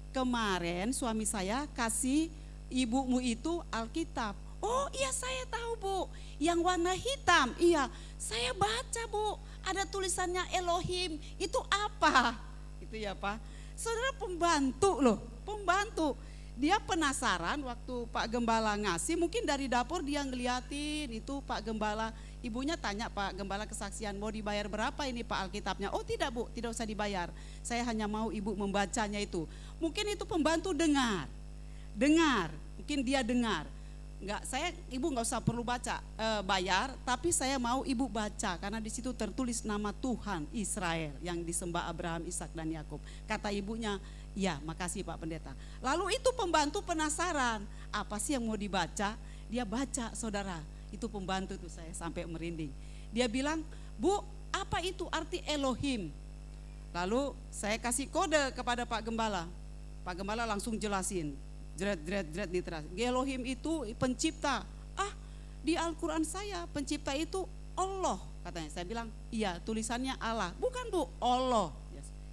Kemarin suami saya kasih ibumu itu Alkitab." "Oh iya saya tahu Bu, yang warna hitam." "Iya, saya baca Bu, ada tulisannya Elohim, itu apa? Itu ya Pak. Saudara, pembantu loh, pembantu. Dia penasaran waktu Pak Gembala ngasih, mungkin dari dapur dia ngeliatin itu Pak Gembala. Ibunya tanya, Pak Gembala kesaksian, mau dibayar berapa ini Pak Alkitabnya? Oh tidak Bu, tidak usah dibayar. Saya hanya mau Ibu membacanya itu. Mungkin itu pembantu dengar, mungkin dia dengar. Ibu nggak usah perlu bayar, tapi saya mau Ibu baca karena di situ tertulis nama Tuhan Israel yang disembah Abraham, Ishak dan Yakub. Kata ibunya, ya makasih Pak Pendeta. Lalu itu pembantu penasaran, apa sih yang mau dibaca? Dia baca saudara, itu pembantu tuh saya sampai merinding. Dia bilang, Bu apa itu arti Elohim? Lalu saya kasih kode kepada Pak Gembala. Pak Gembala langsung jelasin. Jret literas. Elohim itu pencipta. Di Al-Quran saya pencipta itu Allah katanya. Saya bilang, iya tulisannya Allah. Bukan Bu, Allah.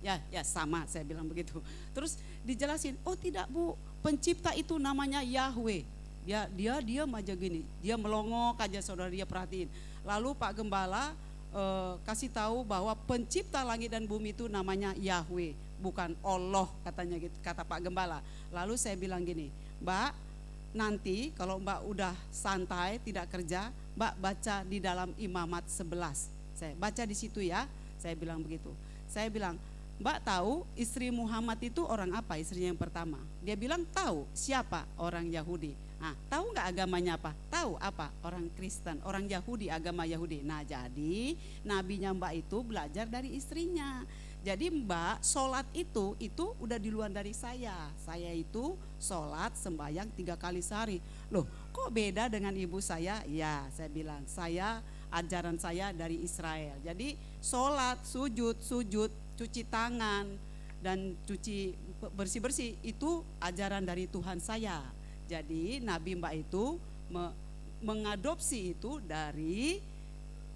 Ya sama saya bilang begitu. Terus dijelasin, oh tidak Bu, pencipta itu namanya Yahweh. Dia diam aja gini. Dia melongok aja saudara, dia perhatiin. Lalu Pak Gembala kasih tahu bahwa pencipta langit dan bumi itu namanya Yahweh, bukan Allah katanya gitu, kata Pak Gembala. Lalu saya bilang gini, Mbak, nanti kalau Mbak udah santai tidak kerja, Mbak baca di dalam Imamat 11. Saya baca di situ ya, saya bilang begitu. Saya bilang, Mbak tahu istri Muhammad itu orang apa, istrinya yang pertama? Dia bilang tahu. Siapa? Orang Yahudi. Tahu nggak agamanya apa? Tahu apa? Orang Kristen, orang Yahudi, agama Yahudi. Nah jadi nabinya Mbak itu belajar dari istrinya. Jadi Mbak sholat itu udah di luar dari saya. Saya itu sholat sembahyang 3 kali sehari. Loh kok beda dengan ibu saya? Ya saya bilang, ajaran saya dari Israel. Jadi sholat, sujud, cuci tangan dan cuci bersih-bersih itu ajaran dari Tuhan saya. Jadi Nabi Mbak itu mengadopsi itu dari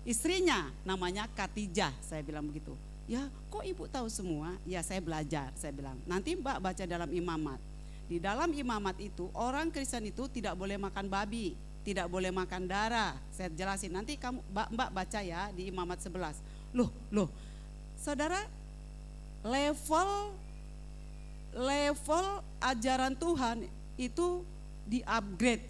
istrinya, namanya Khadijah. Saya bilang begitu. Ya kok ibu tahu semua? Ya saya belajar, saya bilang. Nanti Mbak baca dalam Imamat. Di dalam Imamat itu orang Kristen itu tidak boleh makan babi, tidak boleh makan darah. Saya jelasin, nanti Mbak baca ya di Imamat 11. Loh saudara, level ajaran Tuhan itu di upgrade.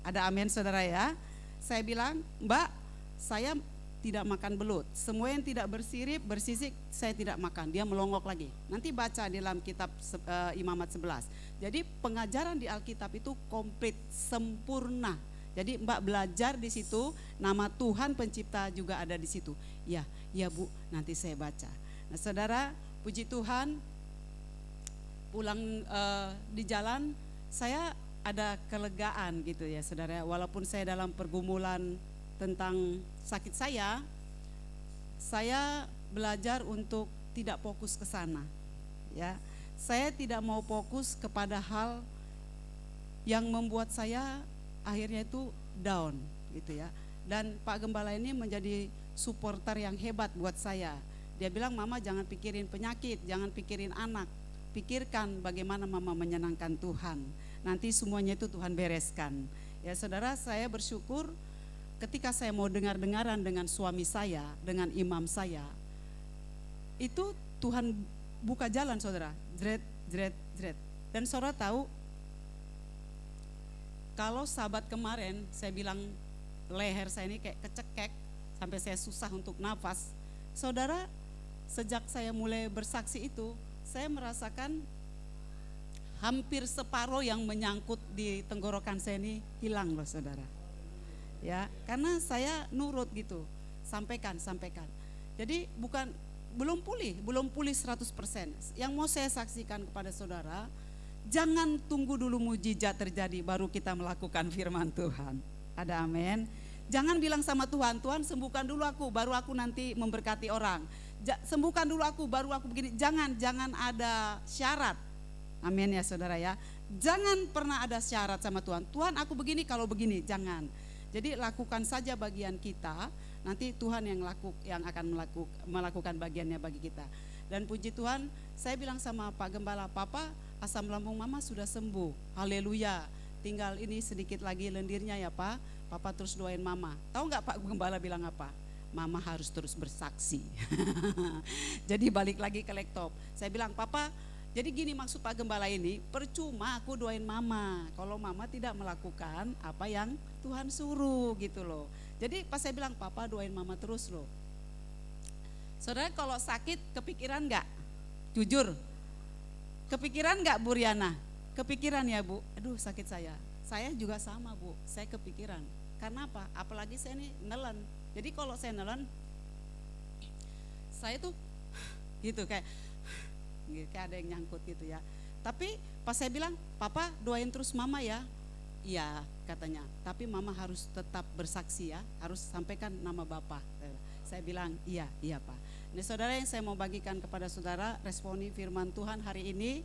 Ada amin saudara ya. Saya bilang, Mbak, saya tidak makan belut. Semua yang tidak bersisik saya tidak makan. Dia melongok lagi. Nanti baca di dalam kitab Imamat 11. Jadi pengajaran di Alkitab itu komplit, sempurna. Jadi Mbak belajar di situ, nama Tuhan pencipta juga ada di situ. Ya Bu, nanti saya baca. Nah saudara, puji Tuhan, pulang di jalan saya ada kelegaan gitu ya saudara. Walaupun saya dalam pergumulan tentang sakit saya belajar untuk tidak fokus ke sana ya. Saya tidak mau fokus kepada hal yang membuat saya akhirnya itu down gitu ya. Dan Pak Gembala ini menjadi supporter yang hebat buat saya. Dia bilang, Mama jangan pikirin penyakit, jangan pikirin anak, pikirkan bagaimana Mama menyenangkan Tuhan. Nanti semuanya itu Tuhan bereskan. Ya saudara, saya bersyukur ketika saya mau dengar-dengaran dengan suami saya, dengan imam saya, itu Tuhan buka jalan saudara, jret. Dan saudara tahu, kalau sabat kemarin saya bilang leher saya ini kayak kecekek, sampai saya susah untuk nafas. Saudara, sejak saya mulai bersaksi itu, saya merasakan hampir separuh yang menyangkut di tenggorokan saya ini hilang loh saudara. Ya, karena saya nurut gitu, sampaikan. Jadi belum pulih 100%. Yang mau saya saksikan kepada saudara, jangan tunggu dulu mujizat terjadi baru kita melakukan firman Tuhan. Ada amin. Jangan bilang sama Tuhan, Tuhan sembuhkan dulu aku, baru aku nanti memberkati orang. Sembuhkan dulu aku, baru aku begini. Jangan ada syarat. Amin ya saudara ya. Jangan pernah ada syarat sama Tuhan. Tuhan aku begini kalau begini, jangan. Jadi lakukan saja bagian kita, nanti Tuhan yang akan melakukan bagiannya bagi kita. Dan puji Tuhan, saya bilang sama Pak Gembala, Papa asam lambung Mama sudah sembuh, haleluya. Tinggal ini sedikit lagi lendirnya ya Pak, Papa terus doain Mama. Tahu nggak Pak Gembala bilang apa? mama harus terus bersaksi. Jadi balik lagi ke laptop. Saya bilang, papa, jadi gini maksud Pak Gembala ini, percuma aku doain mama kalau mama tidak melakukan apa yang Tuhan suruh gitu loh. Jadi pas saya bilang, papa doain mama terus loh. Saudara kalau sakit kepikiran enggak? Jujur, kepikiran enggak Bu Riana? Kepikiran ya Bu, aduh sakit saya. Saya juga sama Bu, saya kepikiran. Karena apa? Apalagi saya ini nelen. Jadi kalau saya nelen, saya tuh gitu kayak ada yang nyangkut gitu ya. Tapi pas saya bilang, papa doain terus mama ya. Iya katanya, tapi mama harus tetap bersaksi ya, harus sampaikan nama Bapak. Saya bilang iya Pak. Ini saudara yang saya mau bagikan kepada saudara, responi firman Tuhan hari ini.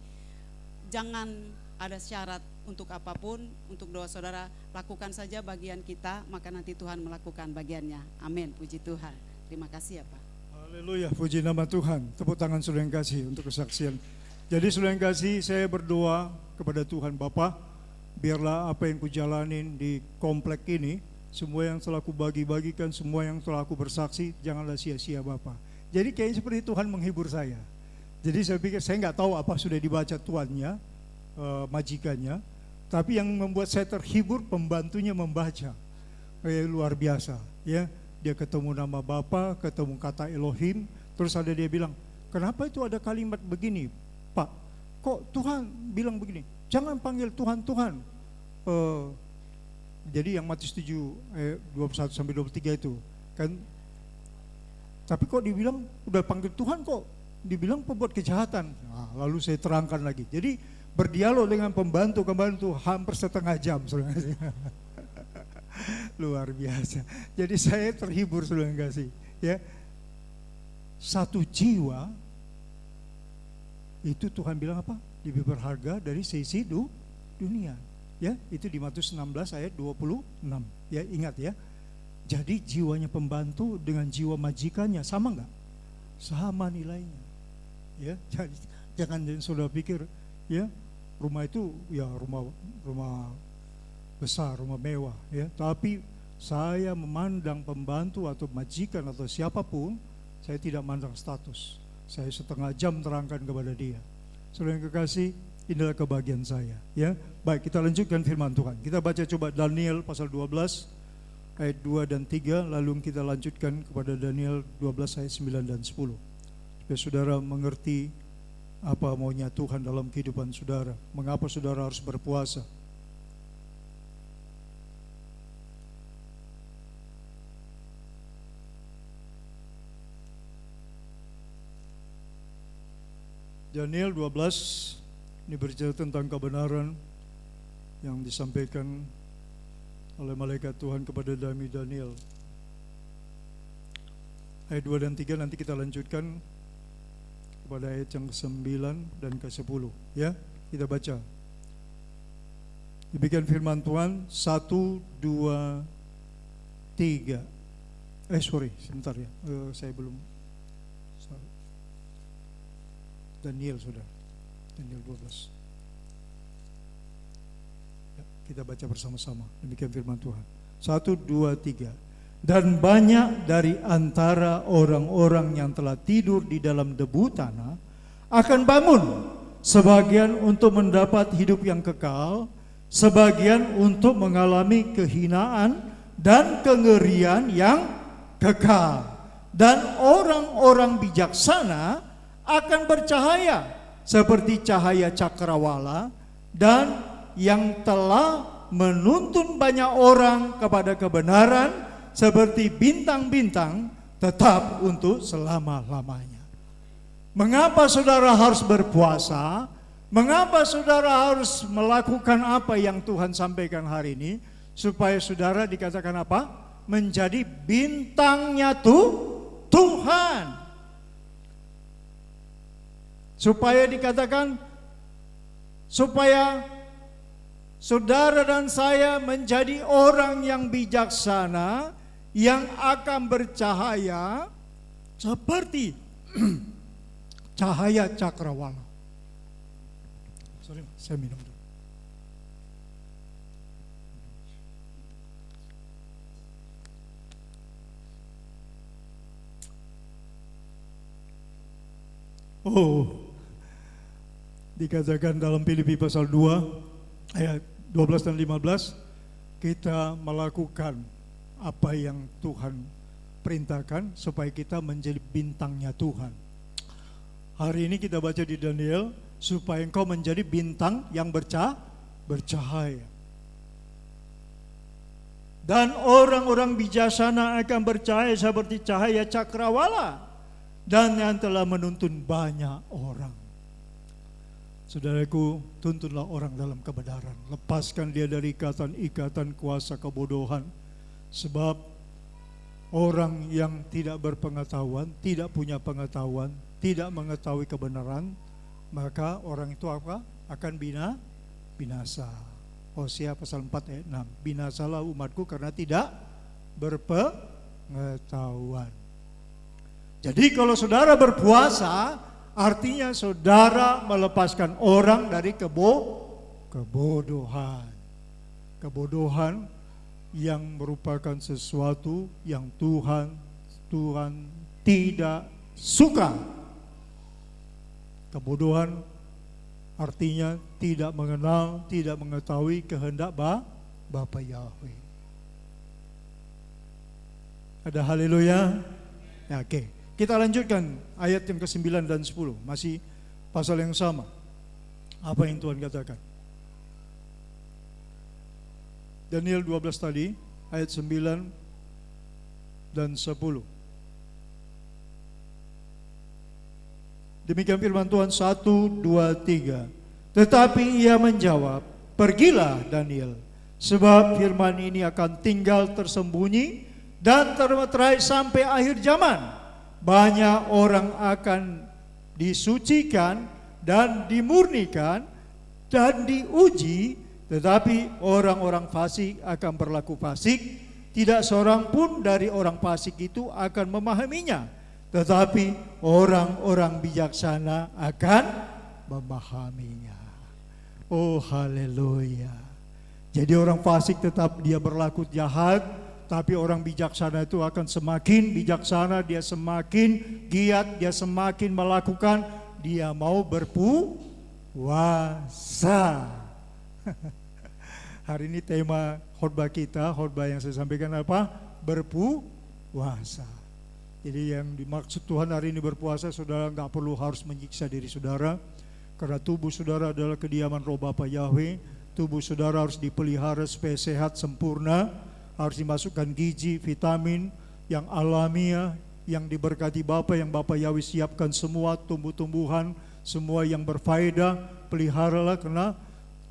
Jangan ada syarat untuk apapun, untuk doa saudara, lakukan saja bagian kita, maka nanti Tuhan melakukan bagiannya. Amin, puji Tuhan. Terima kasih ya Pak. Haleluya, puji nama Tuhan. Tepuk tangan saudara yang kasih untuk kesaksian. Jadi saudara yang kasih, saya berdoa kepada Tuhan Bapa, biarlah apa yang kujalanin di komplek ini, semua yang telah kubagi-bagikan, semua yang telah aku bersaksi, janganlah sia-sia Bapa. Jadi kayaknya seperti Tuhan menghibur saya. Jadi saya pikir, saya nggak tahu apa sudah dibaca tuannya, majikannya, tapi yang membuat saya terhibur pembantunya membaca. Luar biasa ya. Dia ketemu nama Bapa, ketemu kata Elohim, terus ada dia bilang, kenapa itu ada kalimat begini Pak, kok Tuhan bilang begini, jangan panggil Tuhan. Jadi yang Matius 7 21-23 itu kan, tapi kok dibilang udah panggil Tuhan, kok dibilang pembuat kejahatan. Nah, lalu saya terangkan lagi. Jadi berdialog dengan pembantu hampir setengah jam. Luar biasa. Jadi saya terhibur saudara kasih. Ya, satu jiwa itu Tuhan bilang apa? Lebih berharga dari seisi dunia. Ya, itu di Matius 16 ayat 26. Ya, ingat ya. Jadi jiwanya pembantu dengan jiwa majikannya sama enggak? Sama nilainya. Ya, jadi jangan saudara pikir ya rumah itu ya rumah besar, rumah mewah ya, tapi saya memandang pembantu atau majikan atau siapapun, saya tidak memandang status. Saya setengah jam terangkan kepada dia. Saudara yang kekasih, inilah kebahagiaan saya ya. Baik, kita lanjutkan firman Tuhan. Kita baca coba Daniel pasal 12 ayat 2 dan 3, lalu kita lanjutkan kepada Daniel 12 ayat 9 dan 10. Supaya saudara mengerti apa maunya Tuhan dalam kehidupan saudara, mengapa saudara harus berpuasa. Daniel 12 ini berbicara tentang kebenaran yang disampaikan oleh malaikat Tuhan kepada Daniel. Ayat 2 dan 3 nanti kita lanjutkan pada ayat yang ke-9 dan ke-10 ya. Kita baca. Demikian firman Tuhan, 1 2 3. Sebentar ya. Saya belum. Daniel sudah. Daniel 12. Ya, kita baca bersama-sama. Demikian firman Tuhan. 1 2 3. Dan banyak dari antara orang-orang yang telah tidur di dalam debu tanah akan bangun, sebagian untuk mendapat hidup yang kekal, sebagian untuk mengalami kehinaan dan kengerian yang kekal. Dan orang-orang bijaksana akan bercahaya seperti cahaya cakrawala, dan yang telah menuntun banyak orang kepada kebenaran seperti bintang-bintang tetap untuk selama-lamanya. Mengapa saudara harus berpuasa? Mengapa saudara harus melakukan apa yang Tuhan sampaikan hari ini? Supaya saudara dikatakan apa? Menjadi bintangnya Tuhan. Supaya dikatakan, supaya saudara dan saya menjadi orang yang bijaksana, yang akan bercahaya seperti cahaya cakrawala. Sorry, saya minum dulu. Oh, dikatakan dalam Filipi pasal 2 ayat 12 dan 15, kita melakukan apa yang Tuhan perintahkan supaya kita menjadi bintangnya Tuhan. Hari ini kita baca di Daniel, supaya engkau menjadi bintang yang bercahaya. Dan orang-orang bijaksana akan bercahaya seperti cahaya cakrawala, dan yang telah menuntun banyak orang. Saudaraku, tuntunlah orang dalam kebenaran. Lepaskan dia dari ikatan-ikatan kuasa kebodohan. Sebab orang yang tidak berpengetahuan, tidak punya pengetahuan, tidak mengetahui kebenaran, maka orang itu apa? Akan binasa. Hosea pasal 4 ayat 6. Binasalah umatku karena tidak berpengetahuan. Jadi kalau saudara berpuasa, artinya saudara melepaskan orang dari kebodohan. Kebodohan yang merupakan sesuatu yang Tuhan tidak suka. Kebodohan artinya tidak mengenal, tidak mengetahui kehendak Bapa Yahweh. Ada haleluya? Ya, oke. Kita lanjutkan ayat yang ke-9 dan 10. Masih pasal yang sama. Apa yang Tuhan katakan? Daniel 12 tadi, ayat 9 dan 10. Demikian firman Tuhan 1, 2, 3. Tetapi ia menjawab, pergilah Daniel, sebab firman ini akan tinggal tersembunyi dan termeterai sampai akhir zaman. Banyak orang akan disucikan dan dimurnikan dan diuji, tetapi orang-orang fasik akan berlaku fasik. Tidak seorang pun dari orang fasik itu akan memahaminya, tetapi orang-orang bijaksana akan memahaminya. Oh haleluya. Jadi orang fasik tetap dia berlaku jahat, tapi orang bijaksana itu akan semakin bijaksana, dia semakin giat, dia semakin melakukan, dia mau berpuasa. Hari ini tema khotbah kita, khotbah yang saya sampaikan apa? Berpuasa. Jadi yang dimaksud Tuhan hari ini berpuasa, saudara nggak perlu harus menyiksa diri saudara, karena tubuh saudara adalah kediaman roh Bapa Yahweh. Tubuh saudara harus dipelihara supaya sehat sempurna, harus dimasukkan gizi, vitamin yang alamiah, yang diberkati Bapa, yang Bapa Yahweh siapkan semua tumbuh-tumbuhan, semua yang berfaedah. Peliharalah karena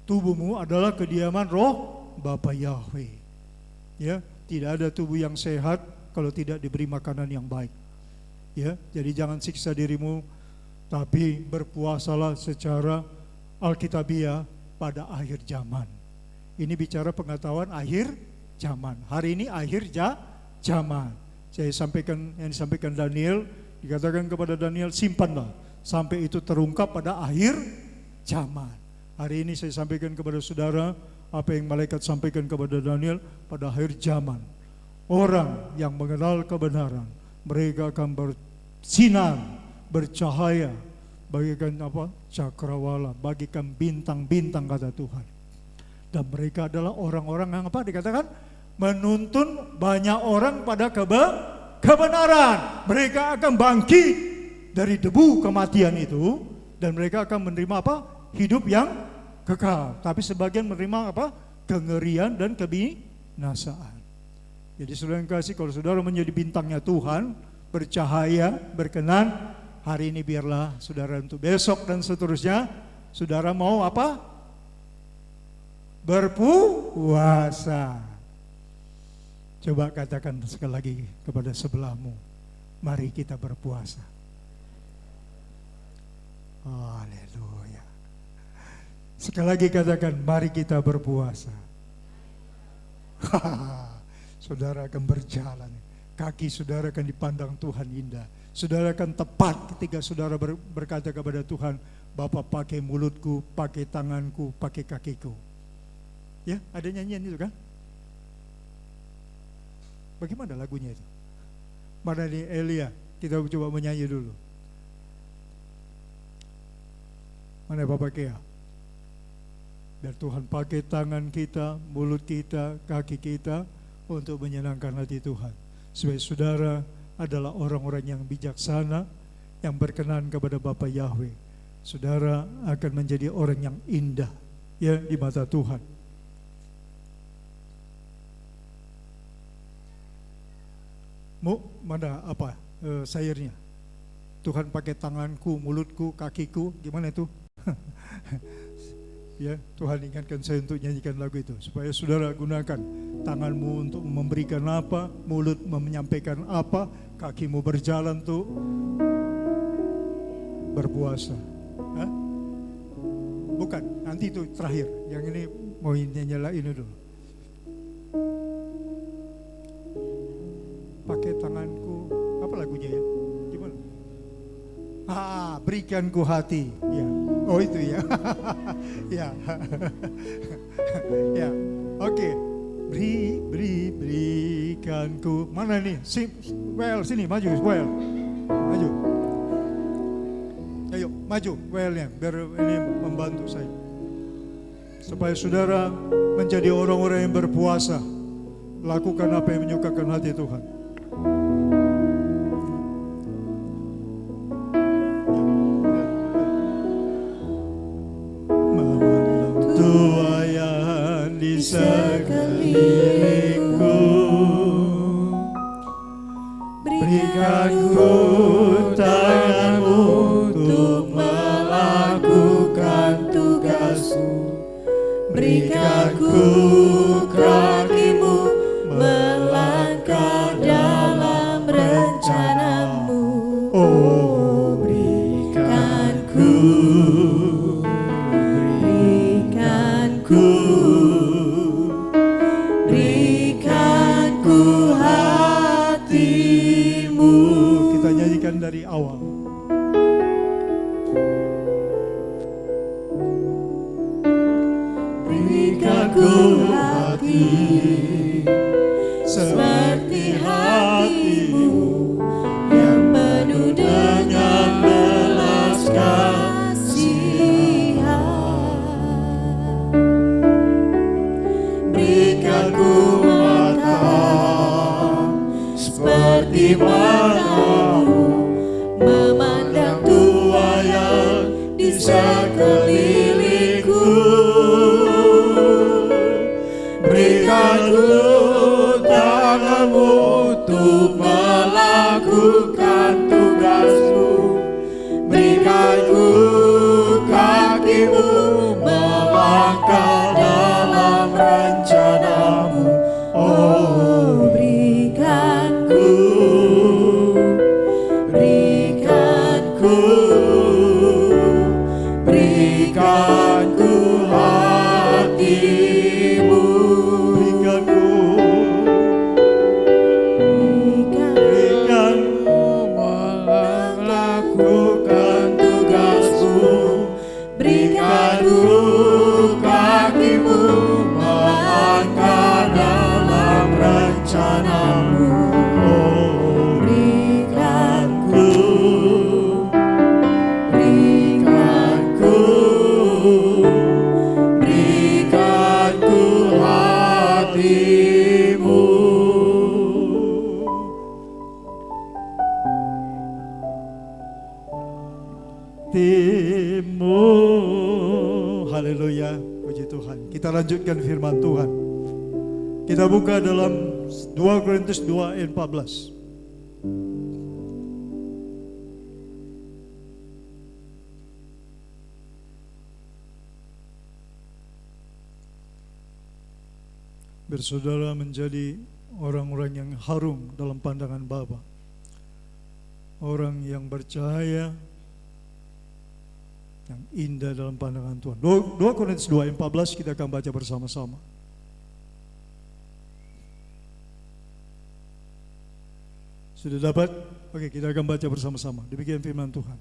tubuhmu adalah kediaman roh Bapa Yahweh. Ya, tidak ada tubuh yang sehat kalau tidak diberi makanan yang baik. Ya, jadi jangan siksa dirimu, tapi berpuasalah secara alkitabiah pada akhir zaman. Ini bicara pengetahuan akhir zaman. Hari ini akhir zaman. Saya sampaikan yang disampaikan Daniel, dikatakan kepada Daniel, simpanlah sampai itu terungkap pada akhir zaman. Hari ini saya sampaikan kepada saudara apa yang malaikat sampaikan kepada Daniel pada akhir zaman. Orang yang mengenal kebenaran, mereka akan bersinar, bercahaya, bagikan apa? Cakrawala, bagikan bintang-bintang kata Tuhan. Dan mereka adalah orang-orang yang apa dikatakan? Menuntun banyak orang pada kebenaran. Mereka akan bangkit dari debu kematian itu, dan mereka akan menerima apa? Hidup yang kekal. Tapi sebagian menerima apa? Kengerian dan kebinasaan. Jadi saudara yang kasih, kalau saudara menjadi bintangnya Tuhan, bercahaya, berkenan, hari ini biarlah saudara untuk besok dan seterusnya, saudara mau apa? Berpuasa. Coba katakan sekali lagi kepada sebelahmu, mari kita berpuasa. Haleluya. Sekali lagi katakan, mari kita berpuasa. Saudara akan berjalan, kaki saudara akan dipandang Tuhan indah. Saudara akan tepat ketika saudara berkata kepada Tuhan, Bapa pakai mulutku, pakai tanganku, pakai kakiku. Ya, ada nyanyian itu kan? Bagaimana lagunya itu? Mana nih Elia? Kita coba menyanyi dulu. Mana Bapak Kea? Biar Tuhan pakai tangan kita, mulut kita, kaki kita untuk menyenangkan hati Tuhan. Supaya saudara adalah orang-orang yang bijaksana, yang berkenan kepada Bapa Yahweh. Saudara akan menjadi orang yang indah ya di mata Tuhan. Mana apa sayurnya? Tuhan pakai tanganku, mulutku, kakiku, gimana itu? Ya, Tuhan ingatkan saya untuk nyanyikan lagu itu supaya saudara gunakan tanganmu untuk memberikan apa, mulut menyampaikan apa, kakimu berjalan tuh berpuasa. Hah? Bukan, nanti itu terakhir. Yang ini mau nyala ini dulu. Pakai tanganku, apa lagunya ya? Gimana? Berikanku hati. Ya. Oh itu ya. Ya. Ya. Oke. Berikanku. Mana nih? Sini maju, maju. Ayo maju, nya biar ini membantu saya. Supaya saudara menjadi orang-orang yang berpuasa. Lakukan apa yang menyukakan hati Tuhan. Tuayan di sekelilingku, berikan ku tanganmu untuk melakukan tugasmu, berikan ku kakimu melangkah dalam rencanamu. Oh, berikanku hatimu. Kita nyanyikan dari awal. Berikanku hati seperti hatimu yang penuh dengan belas kasihan. Berikanku mata seperti matamu memandang tuayan di sekelilingku. Berikanku tanganmu untuk melakukan tugasmu, berikanku kakimu melangkah dalam rencanamu. Oh, berikanku hatimu. Berikanku melakukan tugasmu, berikanku kakimu melangkah dalam rencanamu. Oh, berikanku hatimu. Haleluya, puji Tuhan. Kita lanjutkan firman Tuhan. Kita buka dalam 2 Korintus 2 ayat 14. Bersaudara menjadi orang-orang yang harum dalam pandangan Bapa, orang yang bercahaya, yang indah dalam pandangan Tuhan. 2 Korintus 2 ayat 14 kita akan baca bersama-sama. Sudah dapat? Oke, kita akan baca bersama-sama. Demikian firman Tuhan.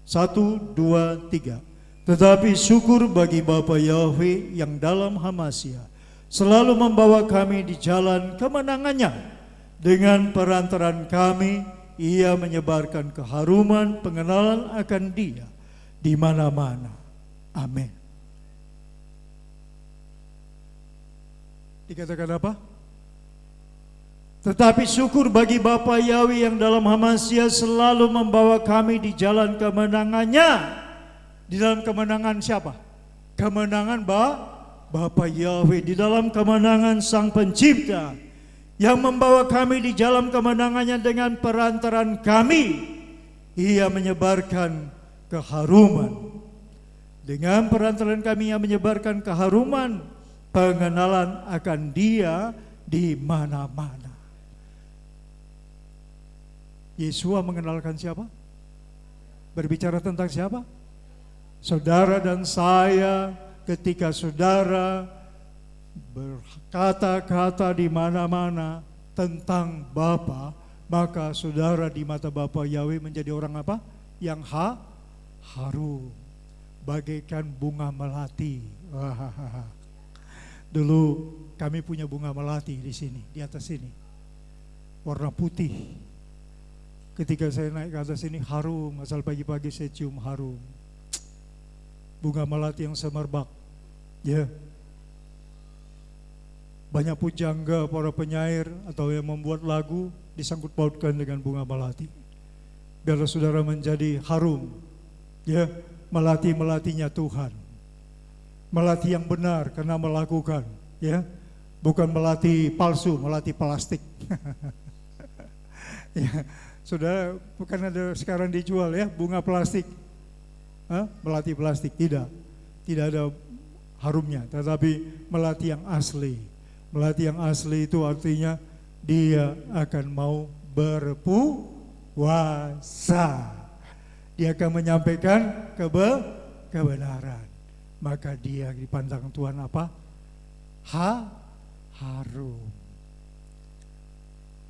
1, 2, 3. Tetapi syukur bagi Bapa Yahweh yang dalam Hamasya selalu membawa kami di jalan kemenangannya. Dengan perantaran kami, Ia menyebarkan keharuman pengenalan akan Dia di mana-mana. Amin. Dikatakan apa? Tetapi syukur bagi Bapa Yahweh yang dalam Hamasya selalu membawa kami di jalan kemenangannya. Di dalam kemenangan siapa? Kemenangan Bapa Yahweh, di dalam kemenangan Sang Pencipta yang membawa kami di dalam kemenangannya dengan perantaran kami. Ia menyebarkan keharuman. Dengan perantaran kami yang menyebarkan keharuman, pengenalan akan Dia di mana-mana. Yesua mengenalkan siapa? Berbicara tentang siapa? Saudara dan saya, ketika saudara berkata-kata di mana-mana tentang Bapa, maka saudara di mata Bapa Yahweh menjadi orang apa? Yang harum, bagaikan bunga melati. Dulu kami punya bunga melati di sini, di atas sini, warna putih. Ketika saya naik ke atas ini harum, asal pagi-pagi saya cium harum. Bunga melati yang semerbak. Ya. Banyak pujangga para penyair atau yang membuat lagu disangkut pautkan dengan bunga melati. Biarlah saudara menjadi harum. Ya, melati-melatinya Tuhan. Melati yang benar karena melakukan, ya. Bukan melati palsu, melati plastik. Ya. Saudara, bukan ada sekarang dijual ya bunga plastik, melati plastik, tidak ada harumnya, tetapi melati yang asli. Melati yang asli itu artinya dia akan mau berpuasa, dia akan menyampaikan kebenaran, maka dia dipandang Tuhan apa? Harum.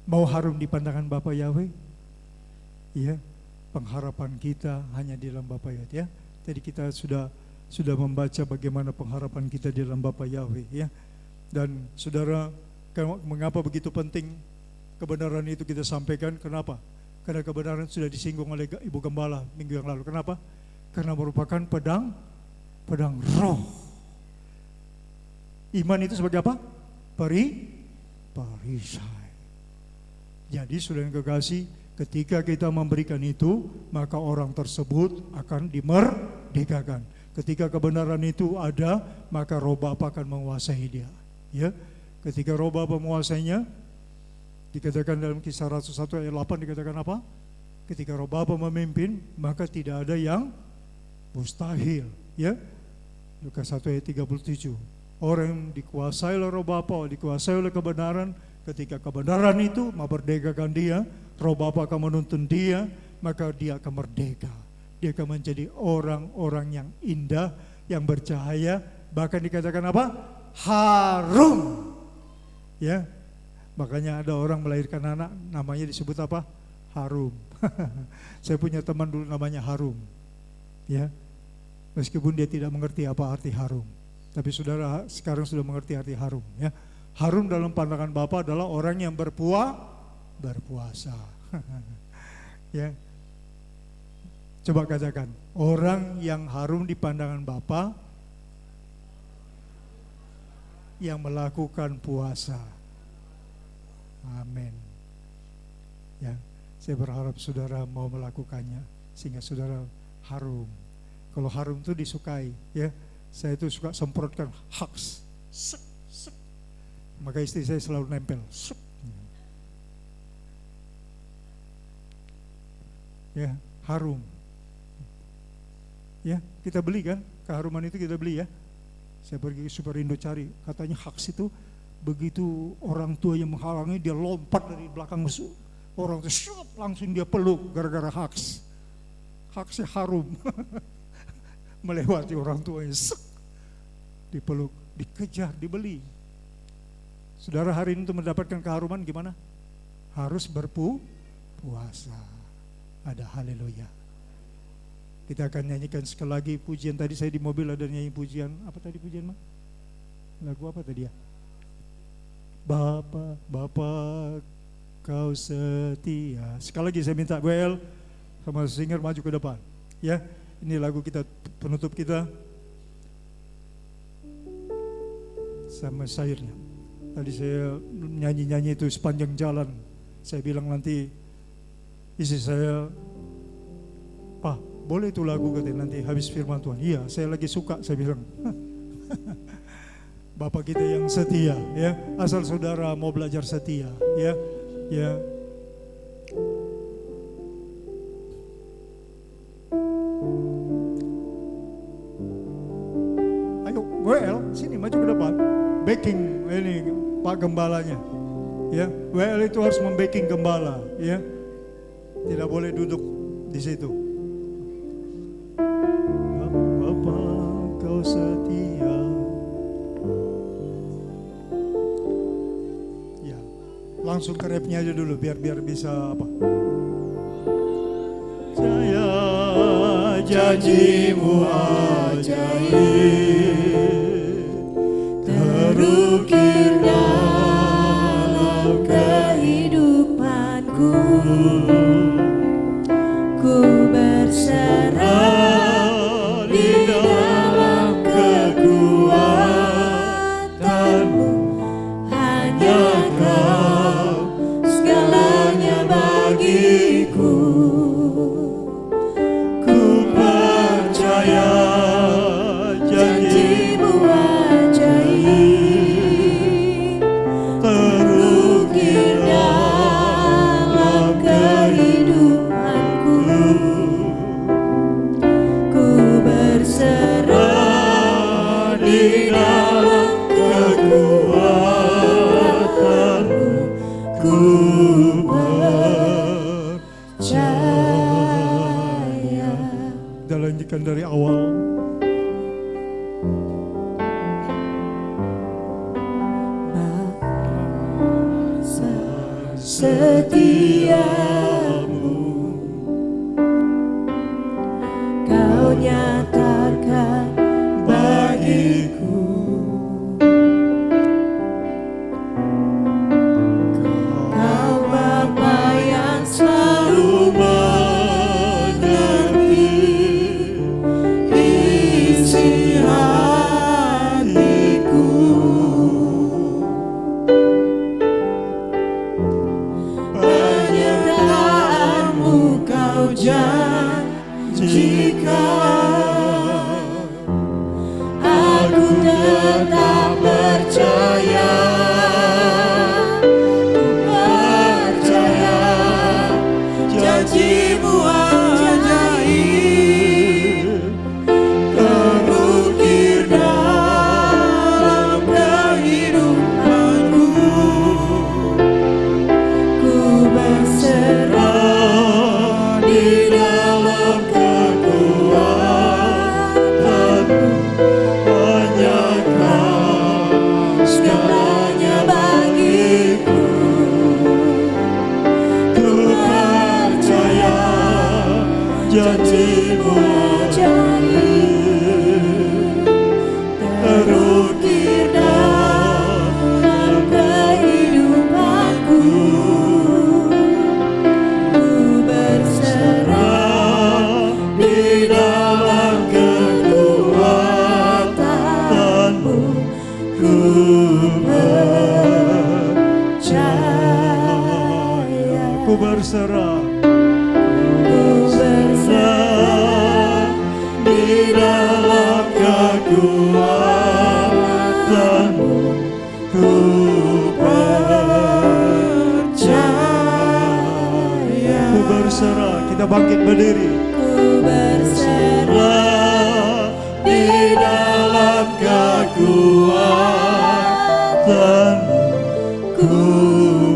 Mau harum di pandangan Bapa Yahweh? Ya, pengharapan kita hanya di dalam Bapa Yahweh, ya. Jadi kita sudah membaca bagaimana pengharapan kita di dalam Bapa Yahweh, ya. Dan saudara, mengapa begitu penting kebenaran itu kita sampaikan? Kenapa? Karena kebenaran sudah disinggung oleh Ibu Gembala minggu yang lalu. Kenapa? Karena merupakan pedang roh. Iman itu sebagai apa? Perisai. Jadi saudara yang kekasih, ketika kita memberikan itu, maka orang tersebut akan dimerdekakan. Ketika kebenaran itu ada, maka Roh Bapa akan menguasai dia. Ya, ketika Roh Bapa menguasainya, dikatakan dalam Kisah Rasul 1 ayat 8 dikatakan apa? Ketika Roh Bapa memimpin, maka tidak ada yang mustahil. Ya, Lukas 1 ayat 37. Orang yang dikuasai oleh Roh Bapa, dikuasai oleh kebenaran, ketika kebenaran itu memerdekakan dia, Roh Bapa akan menuntun dia, maka dia akan merdeka. Dia akan menjadi orang-orang yang indah, yang bercahaya, bahkan dikatakan apa? Harum. Ya. Makanya ada orang melahirkan anak, namanya disebut apa? Harum. Saya punya teman dulu namanya Harum. Ya. Meskipun dia tidak mengerti apa arti harum, tapi saudara sekarang sudah mengerti arti harum, ya. Harum dalam pandangan Bapa adalah orang yang berpuasa. Ya. Coba katakan, orang yang harum di pandangan Bapa yang melakukan puasa. Amin. Ya, saya berharap saudara mau melakukannya sehingga saudara harum. Kalau harum itu disukai, ya. Saya itu suka semprotkan haks. Maka istri saya selalu nempel. Ya, harum. Ya, kita beli kan, keharuman itu kita beli, ya. Saya pergi ke Superindo cari, katanya haks itu begitu orang tua yang menghalangi, dia lompat dari belakang orang itu, langsung dia peluk gara-gara haks. Haksnya harum. Melewati orang tuanya, dipeluk, dikejar, dibeli. Saudara hari ini untuk mendapatkan keharuman gimana? Harus berpuasa. Ada haleluya. Kita akan nyanyikan sekali lagi pujian. Tadi saya di mobil ada nyanyi pujian. Apa tadi pujian, Ma? Lagu apa tadi ya? Bapa kau setia. Sekali lagi saya minta WL sama singer maju ke depan. Ya, ini lagu kita penutup kita. sama syairnya. Tadi saya nyanyi-nyanyi itu sepanjang jalan. Saya bilang nanti istri saya, "Pak, boleh itu lagu katanya nanti habis firman Tuhan." "Iya, saya lagi suka," saya bilang. Bapak kita yang setia, ya. Asal saudara mau belajar setia, ya, ya. Ayo, WL, sini maju ke depan. Backing ini Pak Gembalanya, ya. WL itu harus membacking gembala, ya. Tidak boleh duduk di situ. Bapak, kau setia. Langsung ke rapnya aja dulu biar bisa apa. Jaya janjimu ajaib, terukir dalam kehidupanku, ku berserah di dalam kekuatanmu. Hanya Kau segalanya bagiku. Ku percaya janjimu ajaib, terukir dalam kehidupanku. Ku berserah di dalam kekuatanmu. Ku percaya. Kita lanjutkan dari awal. Masa setiamu Kau nyatakan bagiku. Kau Bapa yang selalu mengerti isi hatiku. Penyertaanmu Kau janjikan, aku tetap percaya. Ku percaya janjimu ajaib, terukir dalam kehidupanku. Ku berserah di dalam kekuatanmu. Hanya Kau segalanya bagiku. Ku percaya janjimu ajaib, terukir dalam kehidupanku. Ku berserah di dalam kekuatanmu. Ku percaya. Ku berserah. Ku berserah di dalam kekuatanmu. Ku percaya. Ku berserah. Kita bangkit berdiri. Ku berserah di dalam kekuatanmu. Ku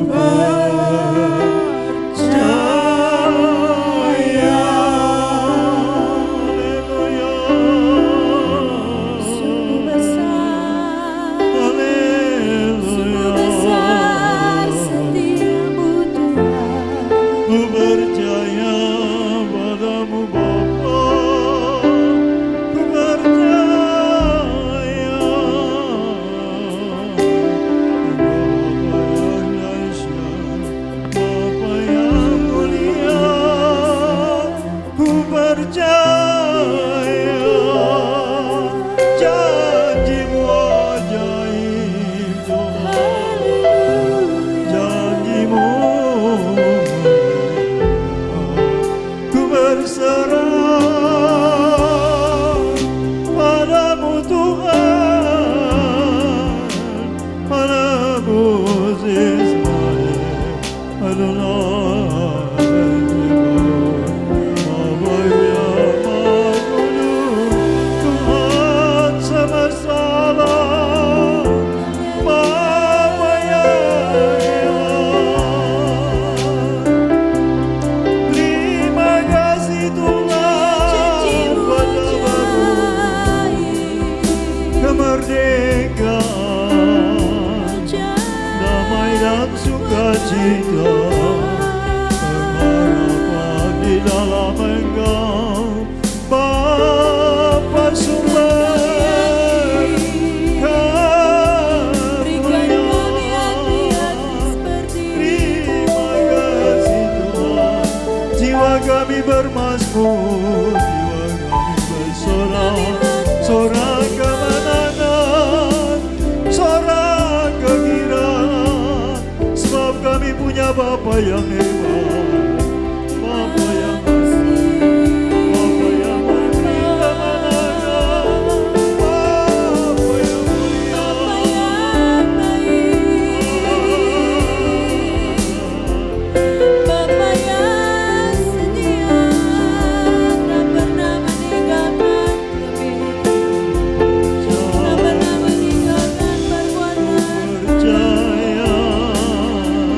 percaya. Haleluya. Sungguh besar, sungguh Haleluya. besar setiamu Tuhan. Ku percaya padamu Bapa. Ku percaya kita pengharapan di dalam Engkau, Bapa sumber kami bermasmur, jiwa kami bersorak, sorak kemenangan, sorak kegembiraan, sebab kami punya Bapa yang hebat, Bapa yang besar, Bapa yang memberi kemenangan, Bapa yang mulia, Bapa yang setia, tak pernah meninggalkan kami, tak pernah meninggalkan perbuatan. percaya,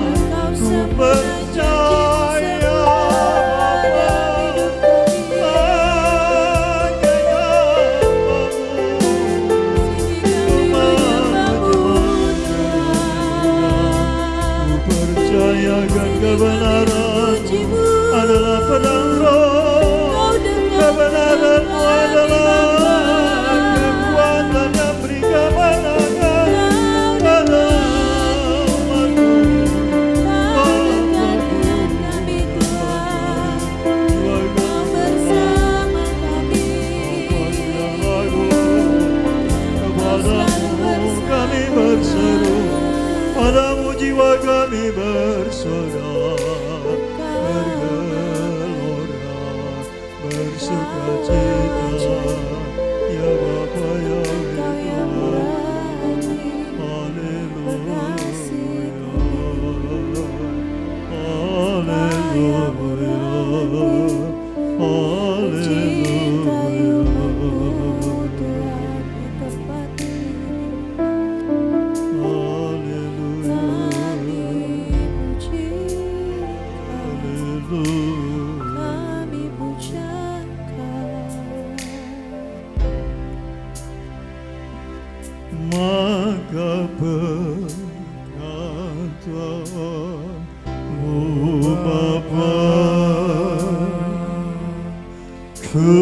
Engkau ku sempurna janji dalam hidup kami. percayakan kebenaran adalah pedang roh, kebenaranmu adalah kekuatan yang beri kemenangan dalam umatmu. Kau dekat dengan kami Tuhan, Kau bersama kami, Kepadamu kami berseru, padamu jiwa kami bersorak, bergelora, bersukacita, ya Bapa yang Kau yang berani mengasihi mencintai umat-Mu Tuhan di tempat ini. Kami puji, kami pujakan. Maka perkataanmu Bapa, ku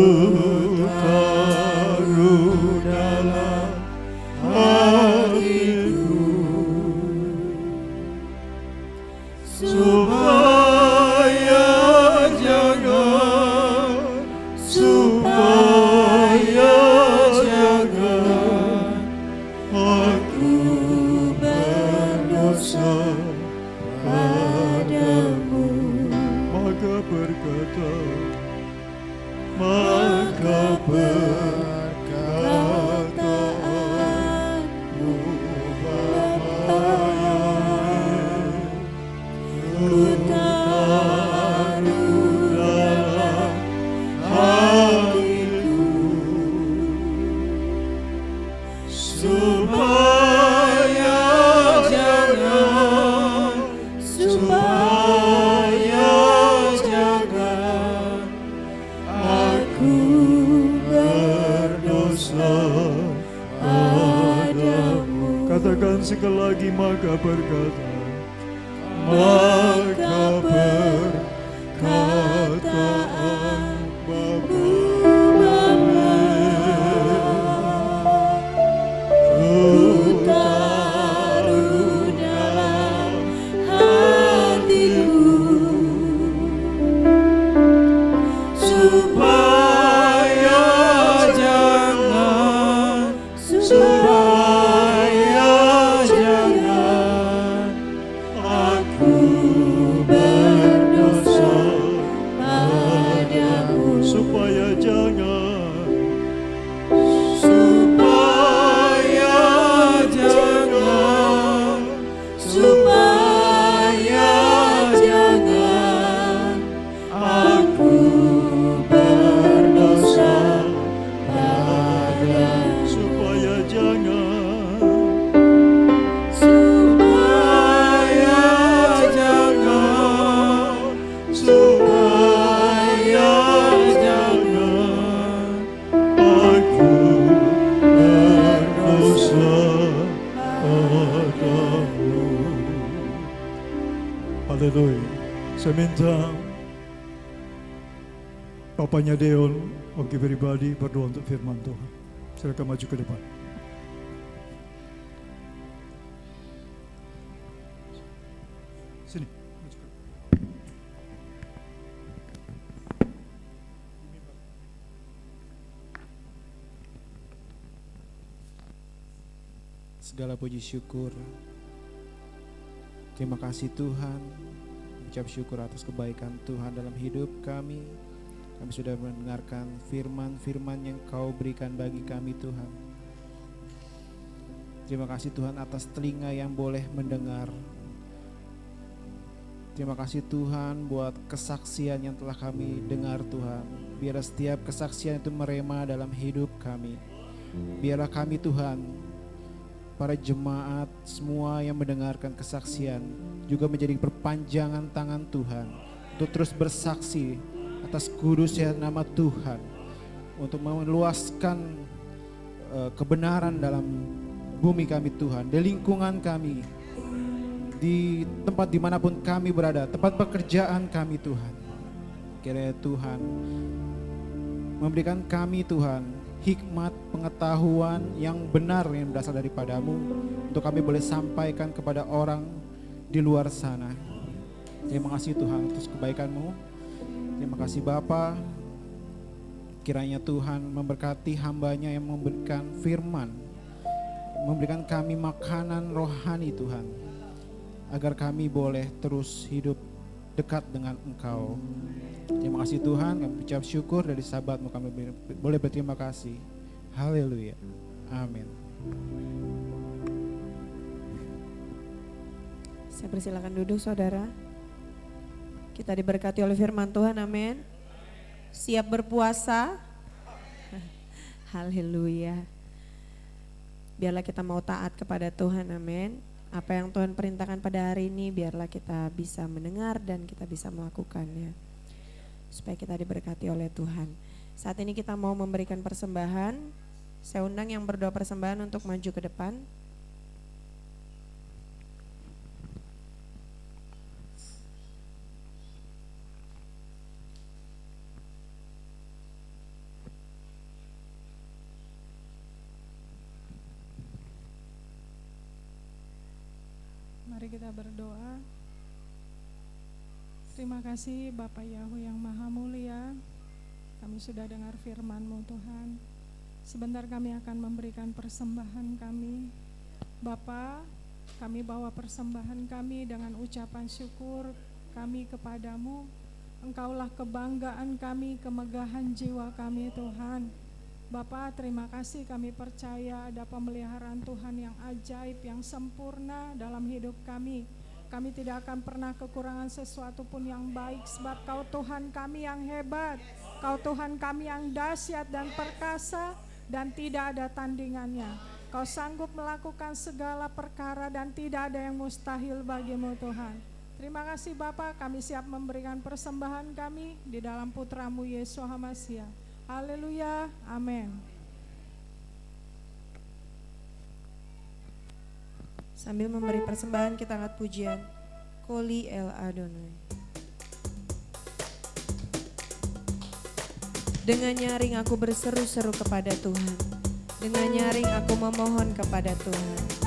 taruh dalam hatiku, supaya jangan aku berdosa padamu. Maka perkataanmu Bapa, ku taruh dalam hatiku, supaya jangan aku berdosa padamu. Katakan sekali lagi, maka perkataan Bapa, ku taruh dalam hatiku, supaya jangan aku berdosa padamu. Haleluya. Saya minta Papanya Deon, Oki pribadi berdoa untuk firman Tuhan. Silakan maju ke depan. Sini. Maju ke depan. Segala puji syukur. Terima kasih Tuhan. Ucap syukur atas kebaikan Tuhan dalam hidup kami. Kami sudah mendengarkan firman-firman yang Kau berikan bagi kami Tuhan. Terima kasih Tuhan atas telinga yang boleh mendengar. Terima kasih Tuhan buat kesaksian yang telah kami dengar Tuhan. Biarlah setiap kesaksian itu merema dalam hidup kami. Biarlah kami Tuhan, para jemaat semua yang mendengarkan kesaksian juga menjadi perpanjangan tangan Tuhan untuk terus bersaksi atas kudusnya nama Tuhan, untuk meluaskan kebenaran dalam bumi kami Tuhan, di lingkungan kami, di tempat dimanapun kami berada, tempat pekerjaan kami Tuhan. Kiranya Tuhan memberikan kami Tuhan hikmat, pengetahuan yang benar yang berasal daripadamu, untuk kami boleh sampaikan kepada orang di luar sana. Terima kasih Tuhan atas kebaikan-Mu. Terima kasih Bapa. Kiranya Tuhan memberkati hamba-Nya yang memberikan firman, memberikan kami makanan rohani Tuhan, agar kami boleh terus hidup dekat dengan Engkau. Terima kasih Tuhan, kami ucap syukur dari sahabat-Mu, kami boleh berterima kasih. Haleluya. Amin. Saya persilakan duduk saudara. Kita diberkati oleh firman Tuhan, amin. Siap berpuasa? Haleluya. Biarlah kita mau taat kepada Tuhan, amin. Apa yang Tuhan perintahkan pada hari ini, biarlah kita bisa mendengar dan kita bisa melakukannya, supaya kita diberkati oleh Tuhan. Saat ini kita mau memberikan persembahan. Saya undang yang berdoa persembahan untuk maju ke depan. Mari kita berdoa. Terima kasih Bapak Yahweh yang Maha Mulia. Kami sudah dengar firman-Mu Tuhan. Sebentar kami akan memberikan persembahan kami. Bapa, kami bawa persembahan kami dengan ucapan syukur kami kepadamu. Engkaulah kebanggaan kami, kemegahan jiwa kami Tuhan. Bapa, terima kasih, kami percaya ada pemeliharaan Tuhan yang ajaib, yang sempurna dalam hidup kami. Kami tidak akan pernah kekurangan sesuatu pun yang baik, sebab Kau Tuhan kami yang hebat, Kau Tuhan kami yang dahsyat dan perkasa, dan tidak ada tandingannya. Kau sanggup melakukan segala perkara dan tidak ada yang mustahil bagimu Tuhan. Terima kasih Bapa, kami siap memberikan persembahan kami di dalam Putra-Mu Yesus HaMasiah. Haleluya, amin. Sambil memberi persembahan kita angkat pujian Koli El Adonai. Dengan nyaring aku berseru-seru kepada Tuhan, dengan nyaring aku memohon kepada Tuhan.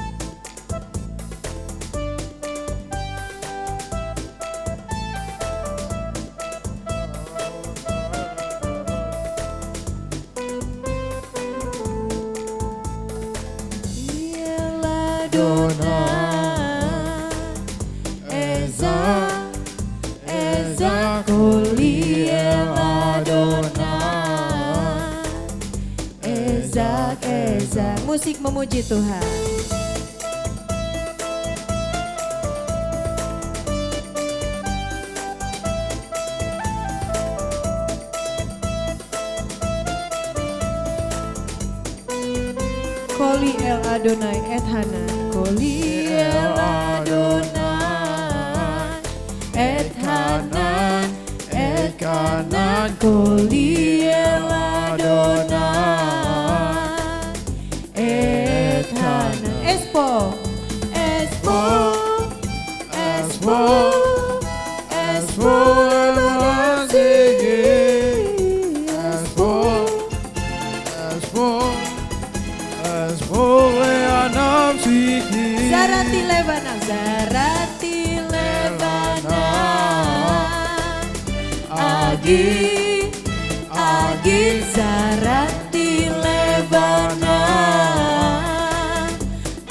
Musik memuji Tuhan. Koli El Adonai et Hanan, Koli El Adonai et Hanan, et Kanan, Koli El Adonai. Espo, Espo, Espo, Zarati Lebana, Zarati Lebana, Agit, Agit, Zarati Lebana,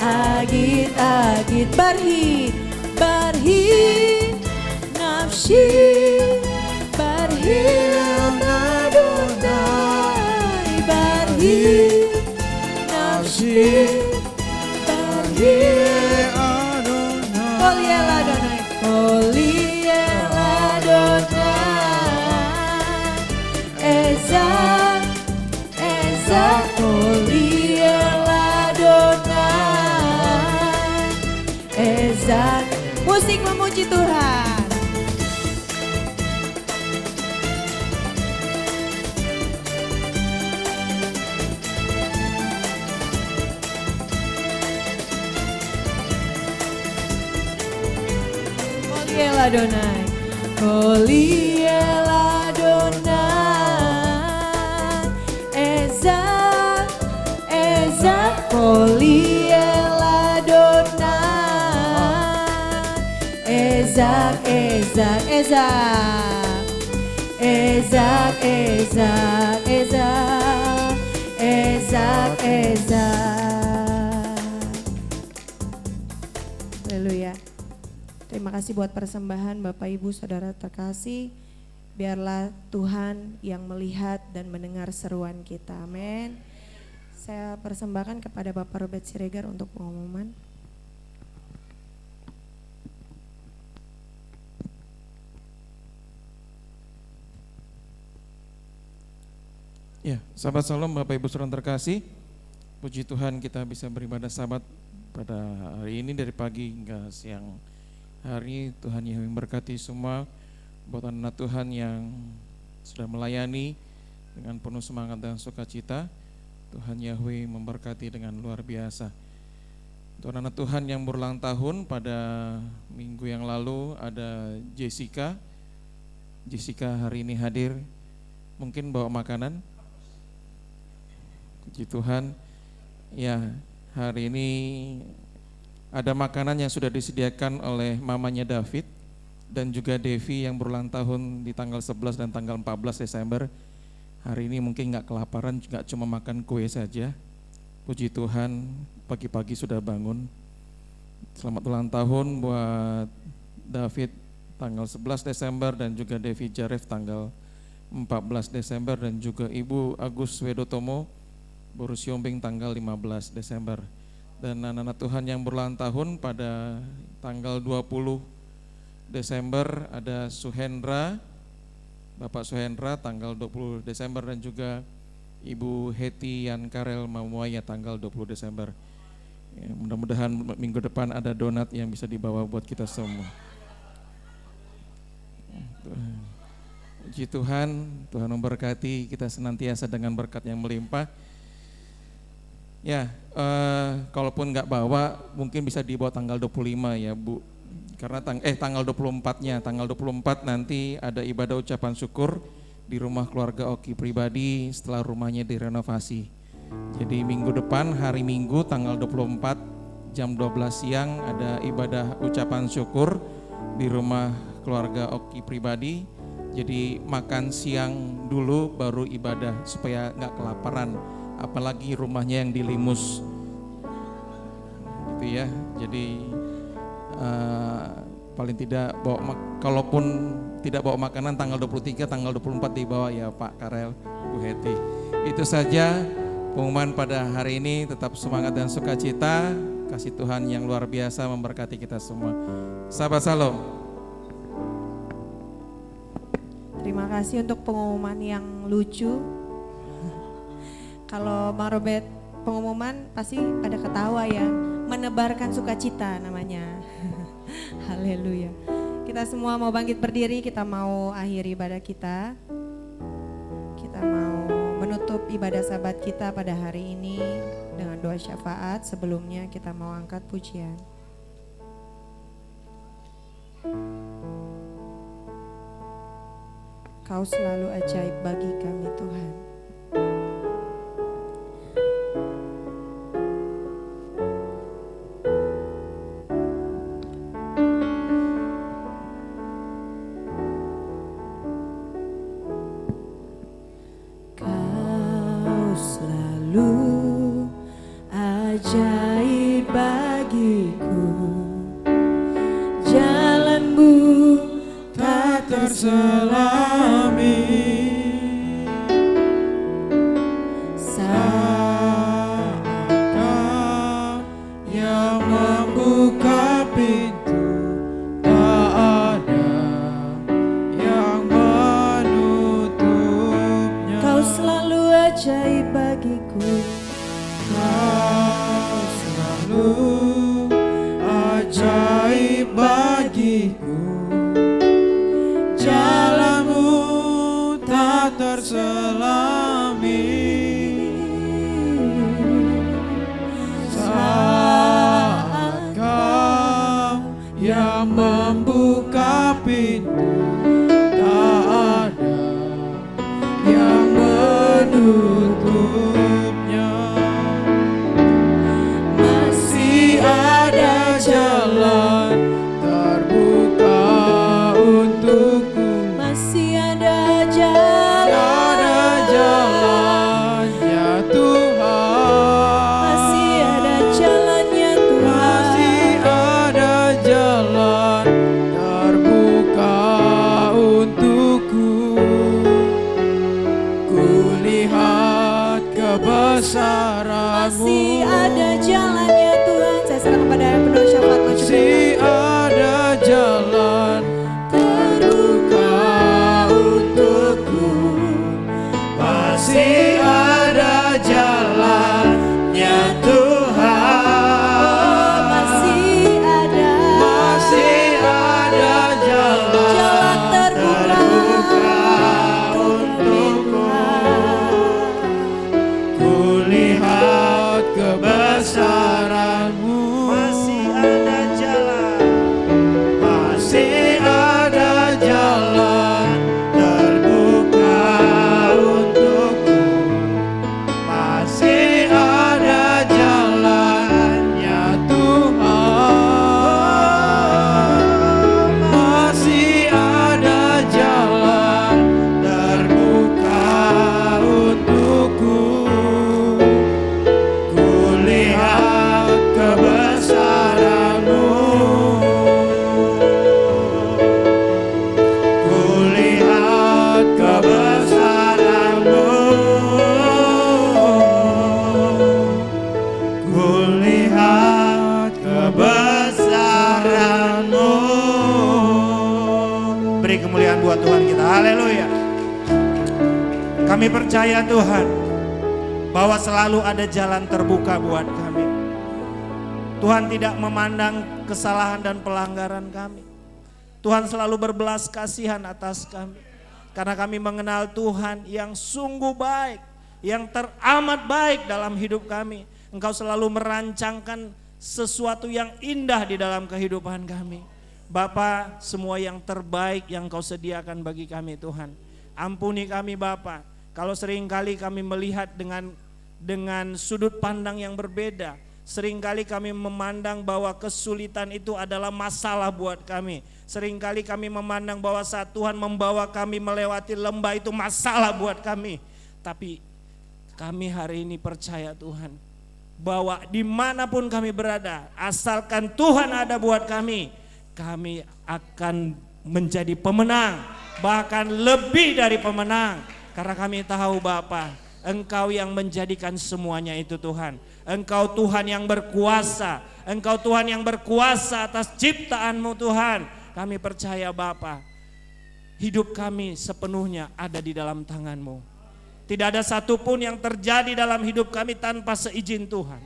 Agit, Agit, Barhi, Barhi, Nafshi, Barhi, Adonai, Barhi, Nafshi, Barhi, Koliel Adonai, Koliel Adonai, Ezak, Ezak, Koliel Adonai, Ezak. Musik memuji Tuhan. Koliel Adonai, Koliel Adonai, Ezak, Ezak, Koliel Adonai, Ezak, Ezak, Ezak, Ezak, Ezak, Ezak, Ezak, Ezak. Haleluya. Terima kasih buat persembahan Bapak Ibu Saudara terkasih. Biarlah Tuhan yang melihat dan mendengar seruan kita. Amin. Saya persembahkan kepada Bapak Robert Siregar untuk pengumuman. Ya, sahabat Shalom, Bapak Ibu Saudara terkasih. Puji Tuhan kita bisa beribadah sabat pada hari ini dari pagi hingga siang hari. Tuhan yang memberkati semua buat anak Tuhan yang sudah melayani dengan penuh semangat dan sukacita. Tuhan Yahweh memberkati dengan luar biasa. Untuk anak Tuhan yang berulang tahun pada minggu yang lalu ada Jessica. Jessica hari ini hadir, mungkin bawa makanan. Puji Tuhan. Ya, hari ini ada makanan yang sudah disediakan oleh mamanya David dan juga Devi yang berulang tahun di tanggal 11 dan tanggal 14 Desember. Hari ini mungkin nggak kelaparan, nggak cuma makan kue saja. Puji Tuhan, pagi-pagi sudah bangun. Selamat ulang tahun buat David tanggal 11 Desember dan juga Devi Jaref tanggal 14 Desember dan juga Ibu Agus Wedotomo Boru Siombing tanggal 15 Desember. Dan anak-anak Tuhan yang berulang tahun pada tanggal 20 Desember ada Suhendra, Bapak Suhendra tanggal 20 Desember dan juga Ibu Heti Yan Karel Mamuaya tanggal 20 Desember. Ya, mudah-mudahan minggu depan ada donat yang bisa dibawa buat kita semua. Puji Tuhan, Tuhan memberkati kita senantiasa dengan berkat yang melimpah. Ya, kalaupun nggak bawa mungkin bisa dibawa tanggal 25 ya Bu. Karena tanggal 24-nya, tanggal 24 nanti ada ibadah ucapan syukur di rumah keluarga Oki pribadi setelah rumahnya direnovasi. Jadi minggu depan hari Minggu tanggal 24 jam 12 siang ada ibadah ucapan syukur di rumah keluarga Oki pribadi. Jadi makan siang dulu baru ibadah supaya nggak kelaparan. Apalagi rumahnya yang di Limus gitu ya. Jadi paling tidak bawa kalaupun tidak bawa makanan tanggal 23, tanggal 24 dibawa ya Pak Karel, Bu Heti. Itu saja pengumuman pada hari ini. Tetap semangat dan sukacita. Kasih Tuhan yang luar biasa memberkati kita semua. Sahabat Shalom. Terima kasih untuk pengumuman yang lucu. Kalau Bang Robert pengumuman pasti pada ketawa ya, menebarkan sukacita namanya. Haleluya. Kita semua mau bangkit berdiri, kita mau akhiri ibadah kita. Kita mau menutup ibadah sabat kita pada hari ini dengan doa syafaat. Sebelumnya kita mau angkat pujian. Kau selalu ajaib bagi kami Tuhan. terselami. Saat Kau yang membuka pintu, tak ada yang menutupnya. Kau selalu ajaib bagiku. Kau selalu ajaib bagiku. Jalanmu tak terselami. Saat Kau yang membuka pintu, tak ada yang menutupnya. Masih ada jalan terbuka untukku. Masih ada jalan. Ada jalannya Tuhan. Masih ada jalannya Tuhan. Masih ada jalan terbuka untukku. Kulihat kebesaran-Mu. Masih ada jalannya Tuhan. Saya serahkan pada penuh syafaat-Mu. Masih ada jalan terbuka untukku. Masih ada jalannya Tuhan. Masih ada. Masih ada jalan Jalan terbuka untukku. Kulihat kebesaran-Mu. Masih ada jalan. Masih ada jalan terbuka untukku. Masih ada jalannya Tuhan. Masih ada jalan terbuka untukku. Kulihat kebesaran-Mu. Kulihat kebesaran-Mu. Kulihat kebesaran-Mu. Beri kemuliaan buat Tuhan kita. Haleluya. Kami percaya Tuhan bahwa selalu ada jalan terbuka buat kami. Tuhan tidak memandang kesalahan dan pelanggaran kami. Tuhan selalu berbelas kasihan atas kami. Karena kami mengenal Tuhan yang sungguh baik, yang teramat baik dalam hidup kami. Engkau selalu merancangkan sesuatu yang indah di dalam kehidupan kami. Bapa, semua yang terbaik yang Kau sediakan bagi kami Tuhan. Ampuni kami Bapa, kalau seringkali kami melihat dengan sudut pandang yang berbeda. Seringkali kami memandang bahwa kesulitan itu adalah masalah buat kami. Seringkali kami memandang bahwa saat Tuhan membawa kami melewati lembah itu masalah buat kami. Tapi kami hari ini percaya Tuhan, bahwa dimanapun kami berada, asalkan Tuhan ada buat kami akan menjadi pemenang. Bahkan lebih dari pemenang. Karena kami tahu Bapa, Engkau yang menjadikan semuanya itu Tuhan. Engkau Tuhan yang berkuasa. Engkau Tuhan yang berkuasa atas ciptaan-Mu Tuhan. Kami percaya Bapa, hidup kami sepenuhnya ada di dalam tangan-Mu. Tidak ada satupun yang terjadi dalam hidup kami tanpa seizin Tuhan.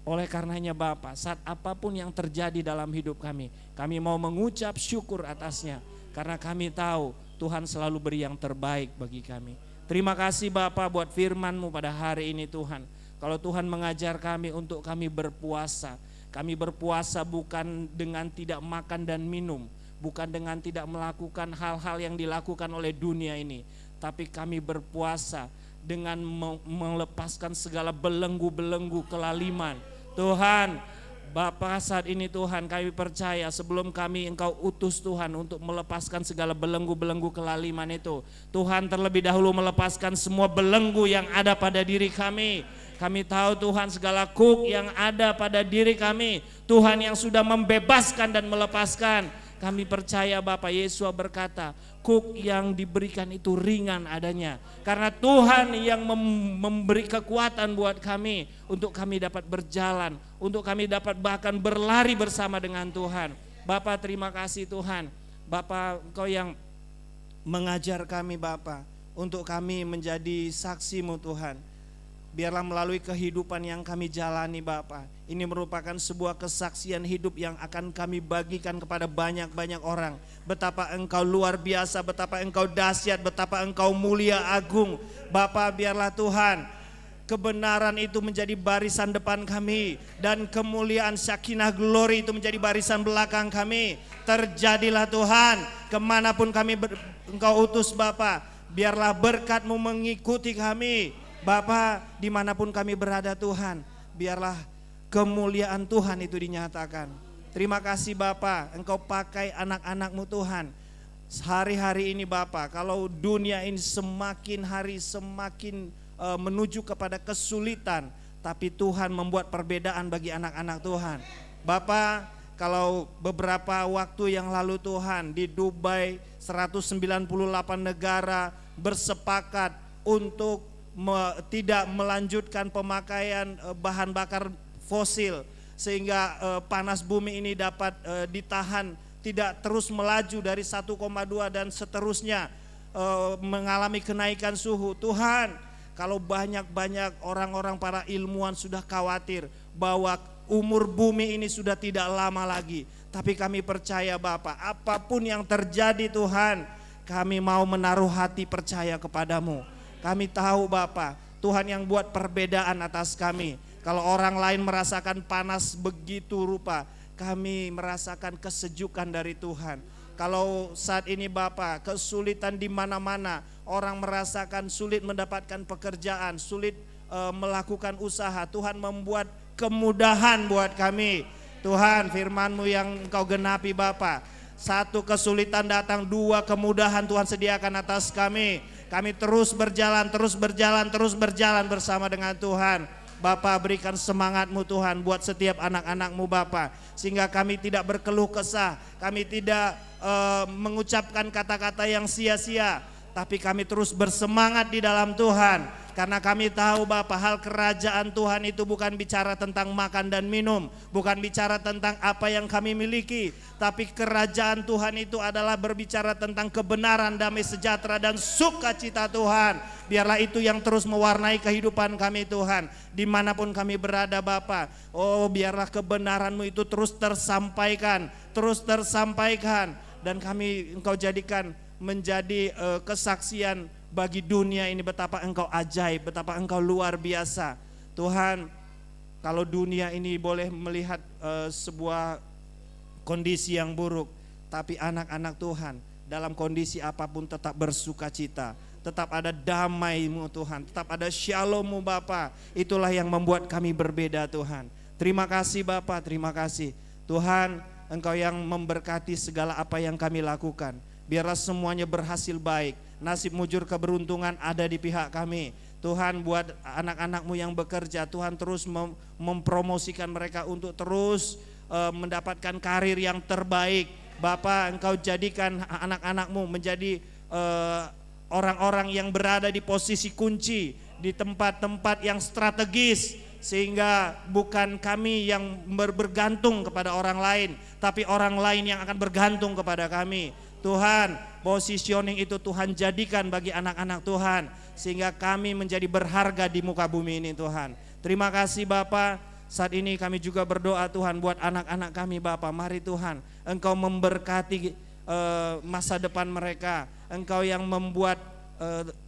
Oleh karenanya Bapa, saat apapun yang terjadi dalam hidup kami mau mengucap syukur atasnya. Karena kami tahu Tuhan selalu beri yang terbaik bagi kami. Terima kasih Bapa buat firman-Mu pada hari ini Tuhan. Kalau Tuhan mengajar kami untuk kami berpuasa. Kami berpuasa bukan dengan tidak makan dan minum. Bukan dengan tidak melakukan hal-hal yang dilakukan oleh dunia ini. Tapi kami berpuasa dengan melepaskan segala belenggu-belenggu kelaliman. Tuhan, Bapa saat ini Tuhan kami percaya sebelum kami Engkau utus Tuhan untuk melepaskan segala belenggu-belenggu kelaliman itu. Tuhan terlebih dahulu melepaskan semua belenggu yang ada pada diri kami. Kami tahu Tuhan segala kuk yang ada pada diri kami, Tuhan yang sudah membebaskan dan melepaskan. Kami percaya Bapak, Yesua berkata, kuk yang diberikan itu ringan adanya. Karena Tuhan yang memberi kekuatan buat kami untuk kami dapat berjalan, untuk kami dapat bahkan berlari bersama dengan Tuhan. Bapak terima kasih Tuhan. Bapak Engkau yang mengajar kami Bapak, untuk kami menjadi saksi-Mu Tuhan. Biarlah melalui kehidupan yang kami jalani Bapak, ini merupakan sebuah kesaksian hidup yang akan kami bagikan kepada banyak-banyak orang. Betapa Engkau luar biasa, betapa Engkau dahsyat, betapa Engkau mulia agung. Bapak biarlah Tuhan kebenaran itu menjadi barisan depan kami, dan kemuliaan Sakinah Glory itu menjadi barisan belakang kami. Terjadilah Tuhan kemanapun kami Engkau utus Bapak, biarlah berkat-Mu mengikuti kami. Bapak, dimanapun kami berada Tuhan, biarlah kemuliaan Tuhan itu dinyatakan. Terima kasih Bapak, Engkau pakai anak-anak-Mu Tuhan. Hari-hari ini Bapak, kalau dunia ini semakin hari semakin menuju kepada kesulitan, tapi Tuhan membuat perbedaan bagi anak-anak Tuhan. Bapak, kalau beberapa waktu yang lalu Tuhan di Dubai 198 negara bersepakat untuk tidak melanjutkan pemakaian bahan bakar fosil, sehingga panas bumi ini dapat ditahan, tidak terus melaju dari 1,2 dan seterusnya mengalami kenaikan suhu. Tuhan, kalau banyak-banyak orang-orang para ilmuwan sudah khawatir bahwa umur bumi ini sudah tidak lama lagi, tapi kami percaya Bapak, apapun yang terjadi Tuhan, kami mau menaruh hati percaya kepadamu. Kami tahu Bapak, Tuhan yang buat perbedaan atas kami. Kalau orang lain merasakan panas begitu rupa, kami merasakan kesejukan dari Tuhan. Kalau saat ini Bapak, kesulitan di mana-mana, orang merasakan sulit mendapatkan pekerjaan, sulit melakukan usaha, Tuhan membuat kemudahan buat kami. Tuhan, firman-Mu yang Engkau genapi Bapak, satu kesulitan datang, dua kemudahan Tuhan sediakan atas kami. Kami terus berjalan bersama dengan Tuhan. Bapak, berikan semangat-Mu Tuhan buat setiap anak-anak-Mu Bapak, sehingga kami tidak berkeluh kesah, kami tidak mengucapkan kata-kata yang sia-sia, tapi kami terus bersemangat di dalam Tuhan. Karena kami tahu Bapak, hal kerajaan Tuhan itu bukan bicara tentang makan dan minum, bukan bicara tentang apa yang kami miliki, tapi kerajaan Tuhan itu adalah berbicara tentang kebenaran, damai sejahtera dan sukacita Tuhan. Biarlah itu yang terus mewarnai kehidupan kami Tuhan, dimanapun kami berada Bapak. Oh, biarlah kebenaran-Mu itu terus tersampaikan, dan kami Engkau jadikan menjadi kesaksian bagi dunia ini betapa Engkau ajaib, betapa Engkau luar biasa. Tuhan, kalau dunia ini boleh melihat sebuah kondisi yang buruk, tapi anak-anak Tuhan dalam kondisi apapun tetap bersukacita, tetap ada damai-Mu Tuhan, tetap ada shalom-Mu Bapa. Itulah yang membuat kami berbeda Tuhan. Terima kasih Bapa, terima kasih Tuhan, Engkau yang memberkati segala apa yang kami lakukan. Biarlah semuanya berhasil baik, nasib mujur keberuntungan ada di pihak kami. Tuhan, buat anak-anak-Mu yang bekerja, Tuhan terus mempromosikan mereka untuk terus mendapatkan karir yang terbaik. Bapa, Engkau jadikan anak-anak-Mu menjadi orang-orang yang berada di posisi kunci, di tempat-tempat yang strategis, sehingga bukan kami yang bergantung kepada orang lain, tapi orang lain yang akan bergantung kepada kami. Tuhan, positioning itu Tuhan jadikan bagi anak-anak Tuhan, sehingga kami menjadi berharga di muka bumi ini Tuhan. Terima kasih Bapa. Saat ini kami juga berdoa Tuhan buat anak-anak kami Bapa. Mari Tuhan, Engkau memberkati masa depan mereka. Engkau yang membuat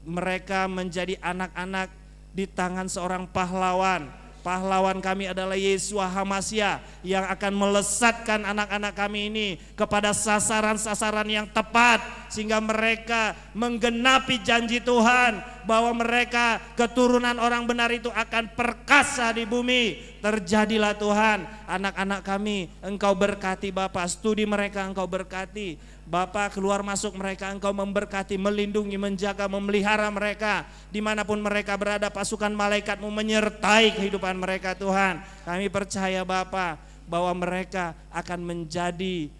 mereka menjadi anak-anak di tangan seorang pahlawan. Pahlawan kami adalah Yesua Hamasya yang akan melesatkan anak-anak kami ini kepada sasaran-sasaran yang tepat, sehingga mereka menggenapi janji Tuhan bahwa mereka keturunan orang benar itu akan perkasa di bumi. Terjadilah Tuhan, anak-anak kami Engkau berkati Bapa, studi mereka Engkau berkati Bapa, keluar masuk mereka Engkau memberkati, melindungi, menjaga, memelihara mereka. Dimanapun mereka berada, pasukan malaikat-Mu menyertai kehidupan mereka Tuhan. Kami percaya Bapa bahwa mereka akan menjadi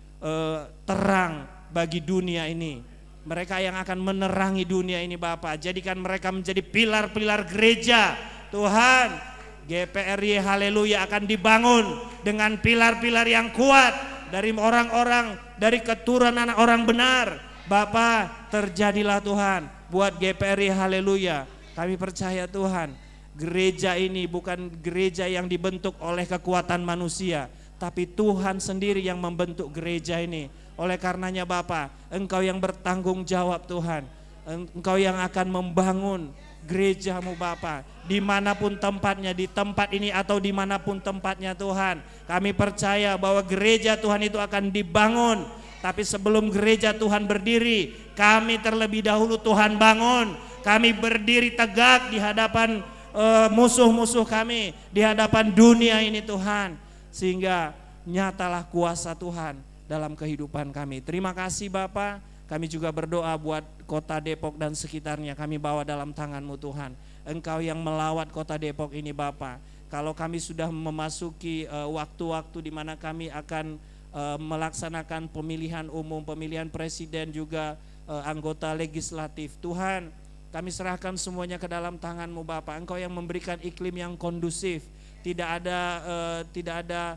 terang bagi dunia ini. Mereka yang akan menerangi dunia ini Bapa. Jadikan mereka menjadi pilar-pilar gereja. Tuhan, GPRY haleluya akan dibangun dengan pilar-pilar yang kuat dari orang-orang, dari keturunan orang benar. Bapa, terjadilah Tuhan buat GPRY haleluya. Kami percaya Tuhan, gereja ini bukan gereja yang dibentuk oleh kekuatan manusia, tapi Tuhan sendiri yang membentuk gereja ini. Oleh karenanya Bapa, Engkau yang bertanggung jawab Tuhan. Engkau yang akan membangun gerejamu Bapa, dimanapun tempatnya, di tempat ini atau dimanapun tempatnya Tuhan. Kami percaya bahwa gereja Tuhan itu akan dibangun. Tapi sebelum gereja Tuhan berdiri, kami terlebih dahulu Tuhan bangun. Kami berdiri tegak di hadapan musuh-musuh kami, di hadapan dunia ini Tuhan. Sehingga nyatalah kuasa Tuhan dalam kehidupan kami. Terima kasih Bapa. Kami juga berdoa buat kota Depok dan sekitarnya. Kami bawa dalam tangan-Mu Tuhan. Engkau yang melawat kota Depok ini Bapa. Kalau kami sudah memasuki waktu-waktu di mana kami akan melaksanakan pemilihan umum, pemilihan presiden juga anggota legislatif. Tuhan, kami serahkan semuanya ke dalam tangan-Mu Bapa. Engkau yang memberikan iklim yang kondusif. Tidak ada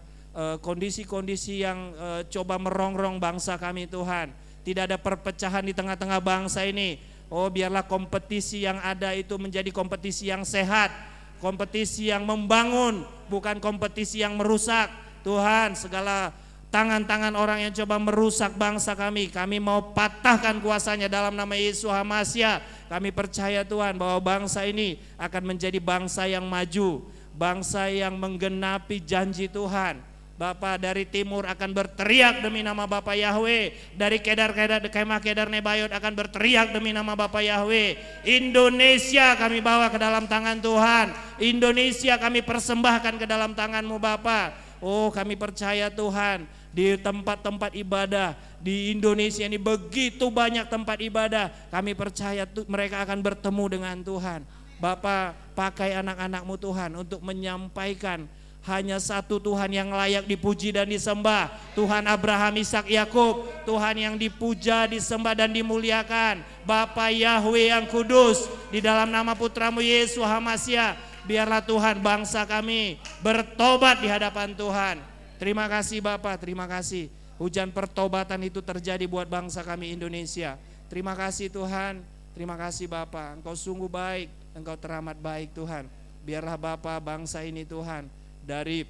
kondisi-kondisi yang coba merongrong bangsa kami Tuhan. Tidak ada perpecahan di tengah-tengah bangsa ini. Oh, biarlah kompetisi yang ada itu menjadi kompetisi yang sehat, kompetisi yang membangun, bukan kompetisi yang merusak. Tuhan, segala tangan-tangan orang yang coba merusak bangsa kami mau patahkan kuasanya dalam nama Yesus Hamasya. Kami percaya Tuhan bahwa bangsa ini akan menjadi bangsa yang maju, bangsa yang menggenapi janji Tuhan. Bapa, dari timur akan berteriak demi nama Bapa Yahweh, dari kemah Kedar Nebayot akan berteriak demi nama Bapa Yahweh. Indonesia kami bawa ke dalam tangan Tuhan. Indonesia kami persembahkan ke dalam tangan-Mu Bapa. Oh, kami percaya Tuhan, di tempat-tempat ibadah di Indonesia ini begitu banyak tempat ibadah. Kami percaya mereka akan bertemu dengan Tuhan. Bapa, pakai anak-anak-Mu Tuhan untuk menyampaikan hanya satu Tuhan yang layak dipuji dan disembah. Tuhan Abraham, Ishak, Yakub. Tuhan yang dipuja, disembah dan dimuliakan. Bapa Yahweh yang kudus. Di dalam nama Putra-Mu Yesus Hamasya, biarlah Tuhan bangsa kami bertobat di hadapan Tuhan. Terima kasih Bapa, terima kasih. Hujan pertobatan itu terjadi buat bangsa kami Indonesia. Terima kasih Tuhan, terima kasih Bapa. Engkau sungguh baik, Engkau teramat baik Tuhan. Biarlah Bapa bangsa ini Tuhan, dari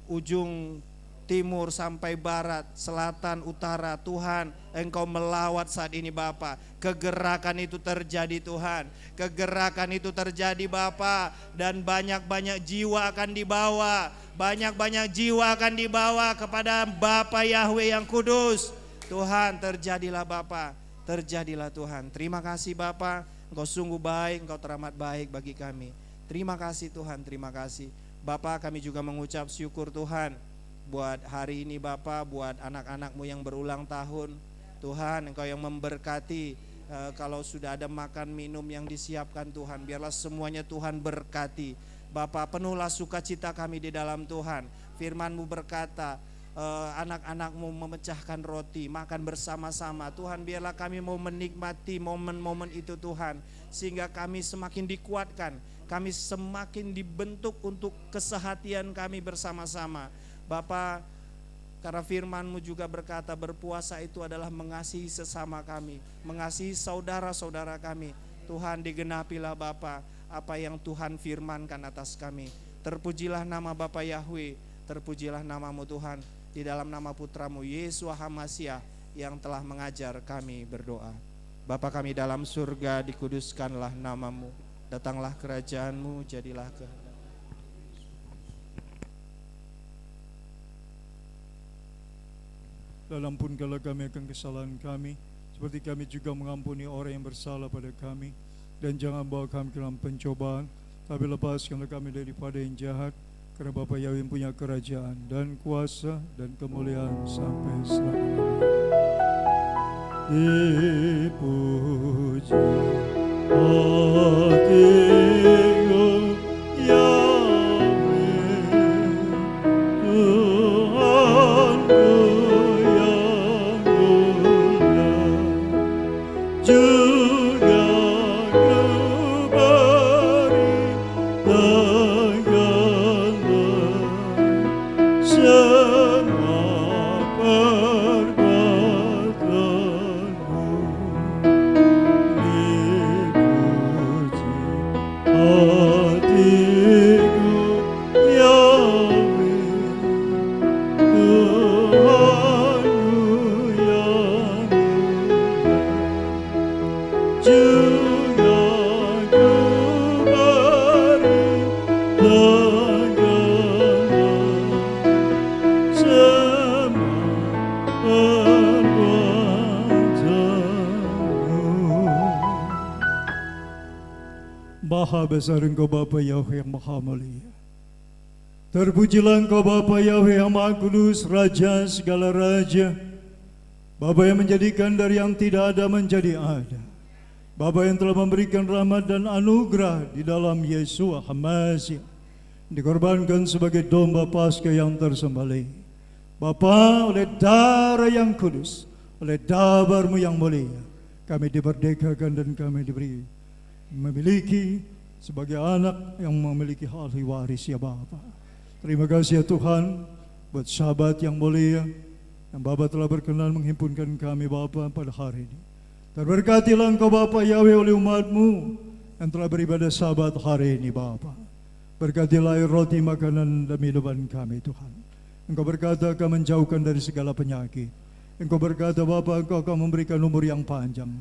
ujung timur sampai barat, selatan, utara, Tuhan Engkau melawat saat ini Bapa. Kegerakan itu terjadi Tuhan, kegerakan itu terjadi Bapa, dan banyak-banyak jiwa akan dibawa, banyak-banyak jiwa akan dibawa kepada Bapa Yahweh yang kudus. Tuhan, terjadilah Bapa, terjadilah Tuhan. Terima kasih Bapa, Engkau sungguh baik, Engkau teramat baik bagi kami. Terima kasih Tuhan, terima kasih. Bapa, kami juga mengucap syukur Tuhan buat hari ini Bapa, buat anak-anak-Mu yang berulang tahun. Tuhan, Engkau yang memberkati, kalau sudah ada makan minum yang disiapkan Tuhan, biarlah semuanya Tuhan berkati. Bapa, penuhlah sukacita kami di dalam Tuhan. Firman-Mu berkata, anak-anak-Mu memecahkan roti, makan bersama-sama. Tuhan, biarlah kami mau menikmati momen-momen itu Tuhan, sehingga kami semakin dikuatkan, kami semakin dibentuk untuk kesehatian kami bersama-sama. Bapa, karena firman-Mu juga berkata berpuasa itu adalah mengasihi sesama kami, mengasihi saudara-saudara kami. Tuhan, digenapilah Bapa apa yang Tuhan firmankan atas kami. Terpujilah nama Bapa Yahweh, terpujilah nama-Mu Tuhan. Di dalam nama Putra-Mu Yesus Hamasya yang telah mengajar kami berdoa. Bapa kami dalam surga, dikuduskanlah nama-Mu. Datanglah kerajaan-Mu, jadilah kehendak. Dan ampunkanlah kami akan kesalahan kami, seperti kami juga mengampuni orang yang bersalah pada kami. Dan jangan bawa kami ke dalam pencobaan, tapi lepaskanlah kami daripada yang jahat. Karena Bapa Yahweh punya kerajaan dan kuasa dan kemuliaan sampai selama-lamanya. Dipuji hatiku Yahweh, Tuhanku. semua perbuatanmu dipuji hatiku Yahweh, Tuhanku yang mulia. Juga ku beri Maha besar Engkau Bapa Yahweh yang Maha Mulia. Terpujilah Engkau Bapa Yahweh yang Maha Kudus, Raja segala Raja. Bapa yang menjadikan dari yang tidak ada menjadi ada. Bapa yang telah memberikan rahmat dan anugerah di dalam Yesua Hamazia, dikorbankan sebagai domba Paskah yang tersembelih. Bapa, oleh darah yang kudus, oleh dabar-Mu yang mulia, kami dimerdekakan dan kami diberi memiliki sebagai anak yang memiliki ahli waris ya Bapa. Terima kasih ya Tuhan buat sahabat yang mulia yang Bapa telah berkenan menghimpunkan kami Bapa pada hari ini. Terberkatilah Engkau Bapa Yahweh oleh umat-Mu yang telah beribadah sabat hari ini Bapa. Berkatilah air roti makanan dan minuman kami Tuhan. Engkau berkata akan menjauhkan dari segala penyakit. Engkau berkata Bapa Engkau akan memberikan umur yang panjang.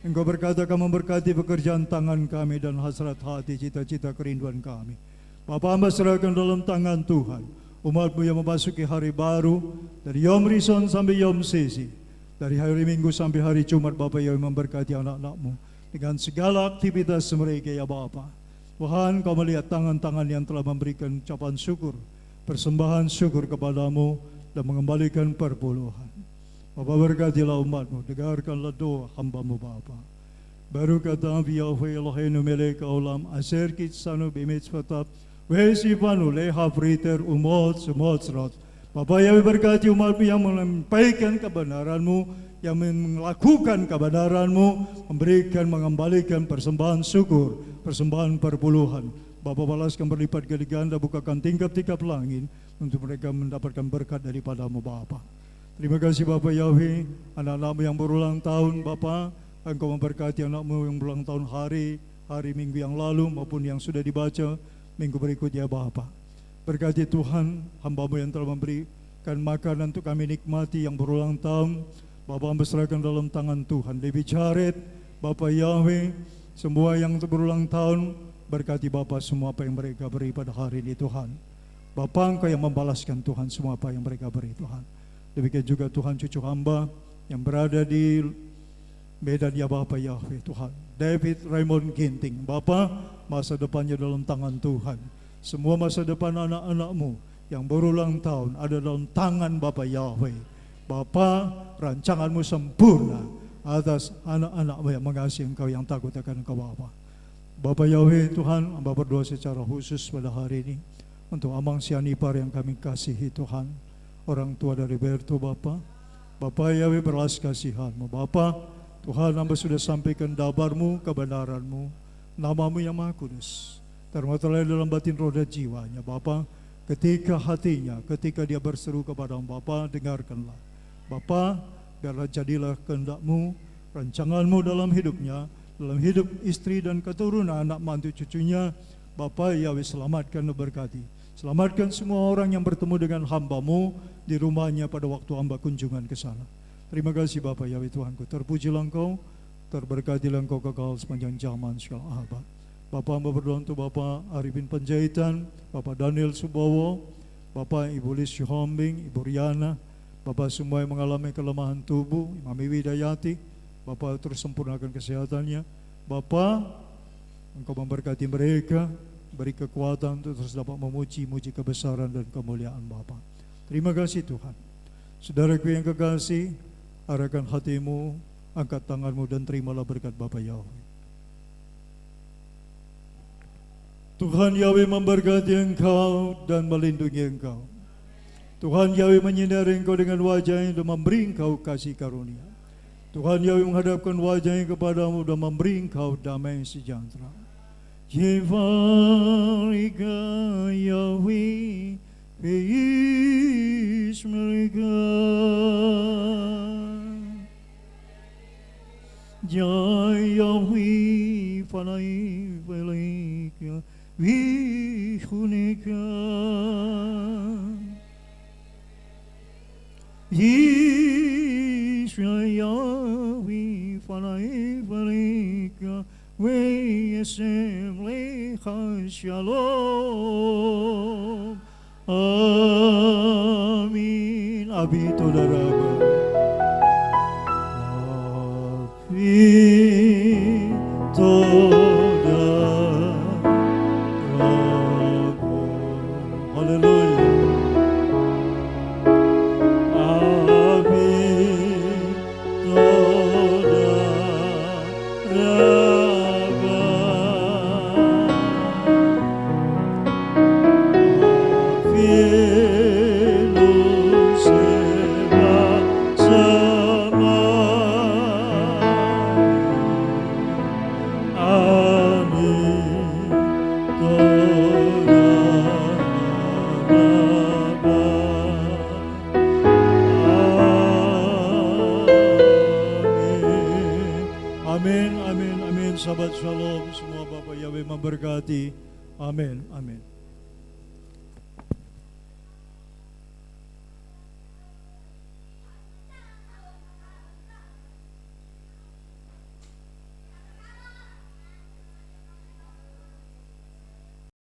Engkau berkata akan memberkati pekerjaan tangan kami dan hasrat hati, cita-cita kerinduan kami. Bapa hamba serahkan dalam tangan Tuhan umat-Mu yang memasuki hari baru dari Yom Rishon sampai Yom Sisi, dari hari Minggu sampai hari Jumat. Bapa yang memberkati anak-anak-Mu dengan segala aktivitas mereka ya Bapa. Tuhan, Kau melihat tangan-tangan yang telah memberikan ucapan syukur, persembahan syukur kepadamu dan mengembalikan perpuluhan. Bapa berkatilah umat-Mu, dengarkanlah doa hamba-Mu Bapa. Baru kata Yahweh Eloheinu melek olam aser kitsanu bimitzvotav vesipanu leha friter umot semotsrot. Bapa Yahweh berkati umat-Mu yang menyampaikan kebenaran-Mu, yang melakukan kebenaran-Mu, memberikan, mengembalikan persembahan syukur, persembahan perpuluhan. Bapa balaskan berlipat kali ganda, bukakan tingkap-tingkap langit untuk mereka mendapatkan berkat daripada-Mu Bapa. Terima kasih Bapa Yahweh, anak-anak-Mu yang berulang tahun Bapa, Engkau memberkati anak-Mu yang berulang tahun hari Minggu yang lalu maupun yang sudah dibaca minggu berikutnya Bapa. Berkati Tuhan hamba-Mu yang telah memberikan makanan untuk kami nikmati yang berulang tahun. Bapa hamba serahkan dalam tangan Tuhan. Lebih Jared, Bapa Yahweh, semua yang berulang tahun, berkati Bapa semua apa yang mereka beri pada hari ini Tuhan. Bapa Engkau yang membalaskan Tuhan semua apa yang mereka beri Tuhan. Demikian juga Tuhan cucu hamba yang berada di Medan ya Bapa Yahweh Tuhan. David Raymond Ginting, Bapa, masa depannya dalam tangan Tuhan. Semua masa depan anak-anak-Mu yang berulang tahun ada dalam tangan Bapa Yahweh. Bapa, rancangan-Mu sempurna atas anak-anak-Mu yang mengasihi Engkau, yang takut akan Engkau Bapa. Bapa Yahweh Tuhan, hamba berdoa secara khusus pada hari ini untuk Amang Sianipar yang kami kasihi Tuhan, orang tua dari Berto Bapa. Bapa Yahweh belas kasihan-Mu Bapa. Tuhan, hamba sudah sampaikan dabar-Mu, kebenaran-Mu, nama-Mu yang Maha Kudus termaterai dalam batin roh dan jiwanya Bapa. Ketika hatinya, ketika dia berseru kepada Bapa, dengarkanlah Bapa, biarlah jadilah kehendak-Mu, rancangan-Mu dalam hidupnya, dalam hidup istri dan keturunan, anak mantu cucunya. Bapa Yahweh, selamatkan dan berkati. Selamatkan semua orang yang bertemu dengan hamba-Mu di rumahnya pada waktu hamba kunjungan ke sana. Terima kasih Bapa Yahweh Tuhanku. Terpujilah Engkau, terberkatilah Engkau kekal sepanjang zaman segala abad. Bapa hamba berdoa untuk Bapa Arifin Panjaitan, Bapa Daniel Subowo, Bapa Ibu Lis Yuhombing, Ibu Riana, Bapa semua yang mengalami kelemahan tubuh, Mami Widayati, Bapa terus sempurnakan kesehatannya. Bapa, Engkau memberkati mereka, beri kekuatan untuk terus dapat memuji kebesaran dan kemuliaan Bapa. Terima kasih Tuhan. Saudaraku yang kekasih, arahkan hatimu, angkat tanganmu dan terimalah berkat Bapa Yahweh. Tuhan Yahweh memberkati engkau dan melindungi engkau. Tuhan Yahweh menyinari engkau dengan wajahnya dan memberi engkau kasih karunia. Tuhan Yahweh menghadapkan wajahnya kepadamu dan memberi engkau damai sejahtera. Jivarika Yahweh Bismillah. Jaya wi panai velika wi hunika. Jaya wi panai velika wi assembly shalom. Amin. Abi todaraba. Abi todaraba. Haleluya. Abi Amin, amin, amin. Sahabat Shalom, semua Bapak Yahweh memberkati. Amin, amin.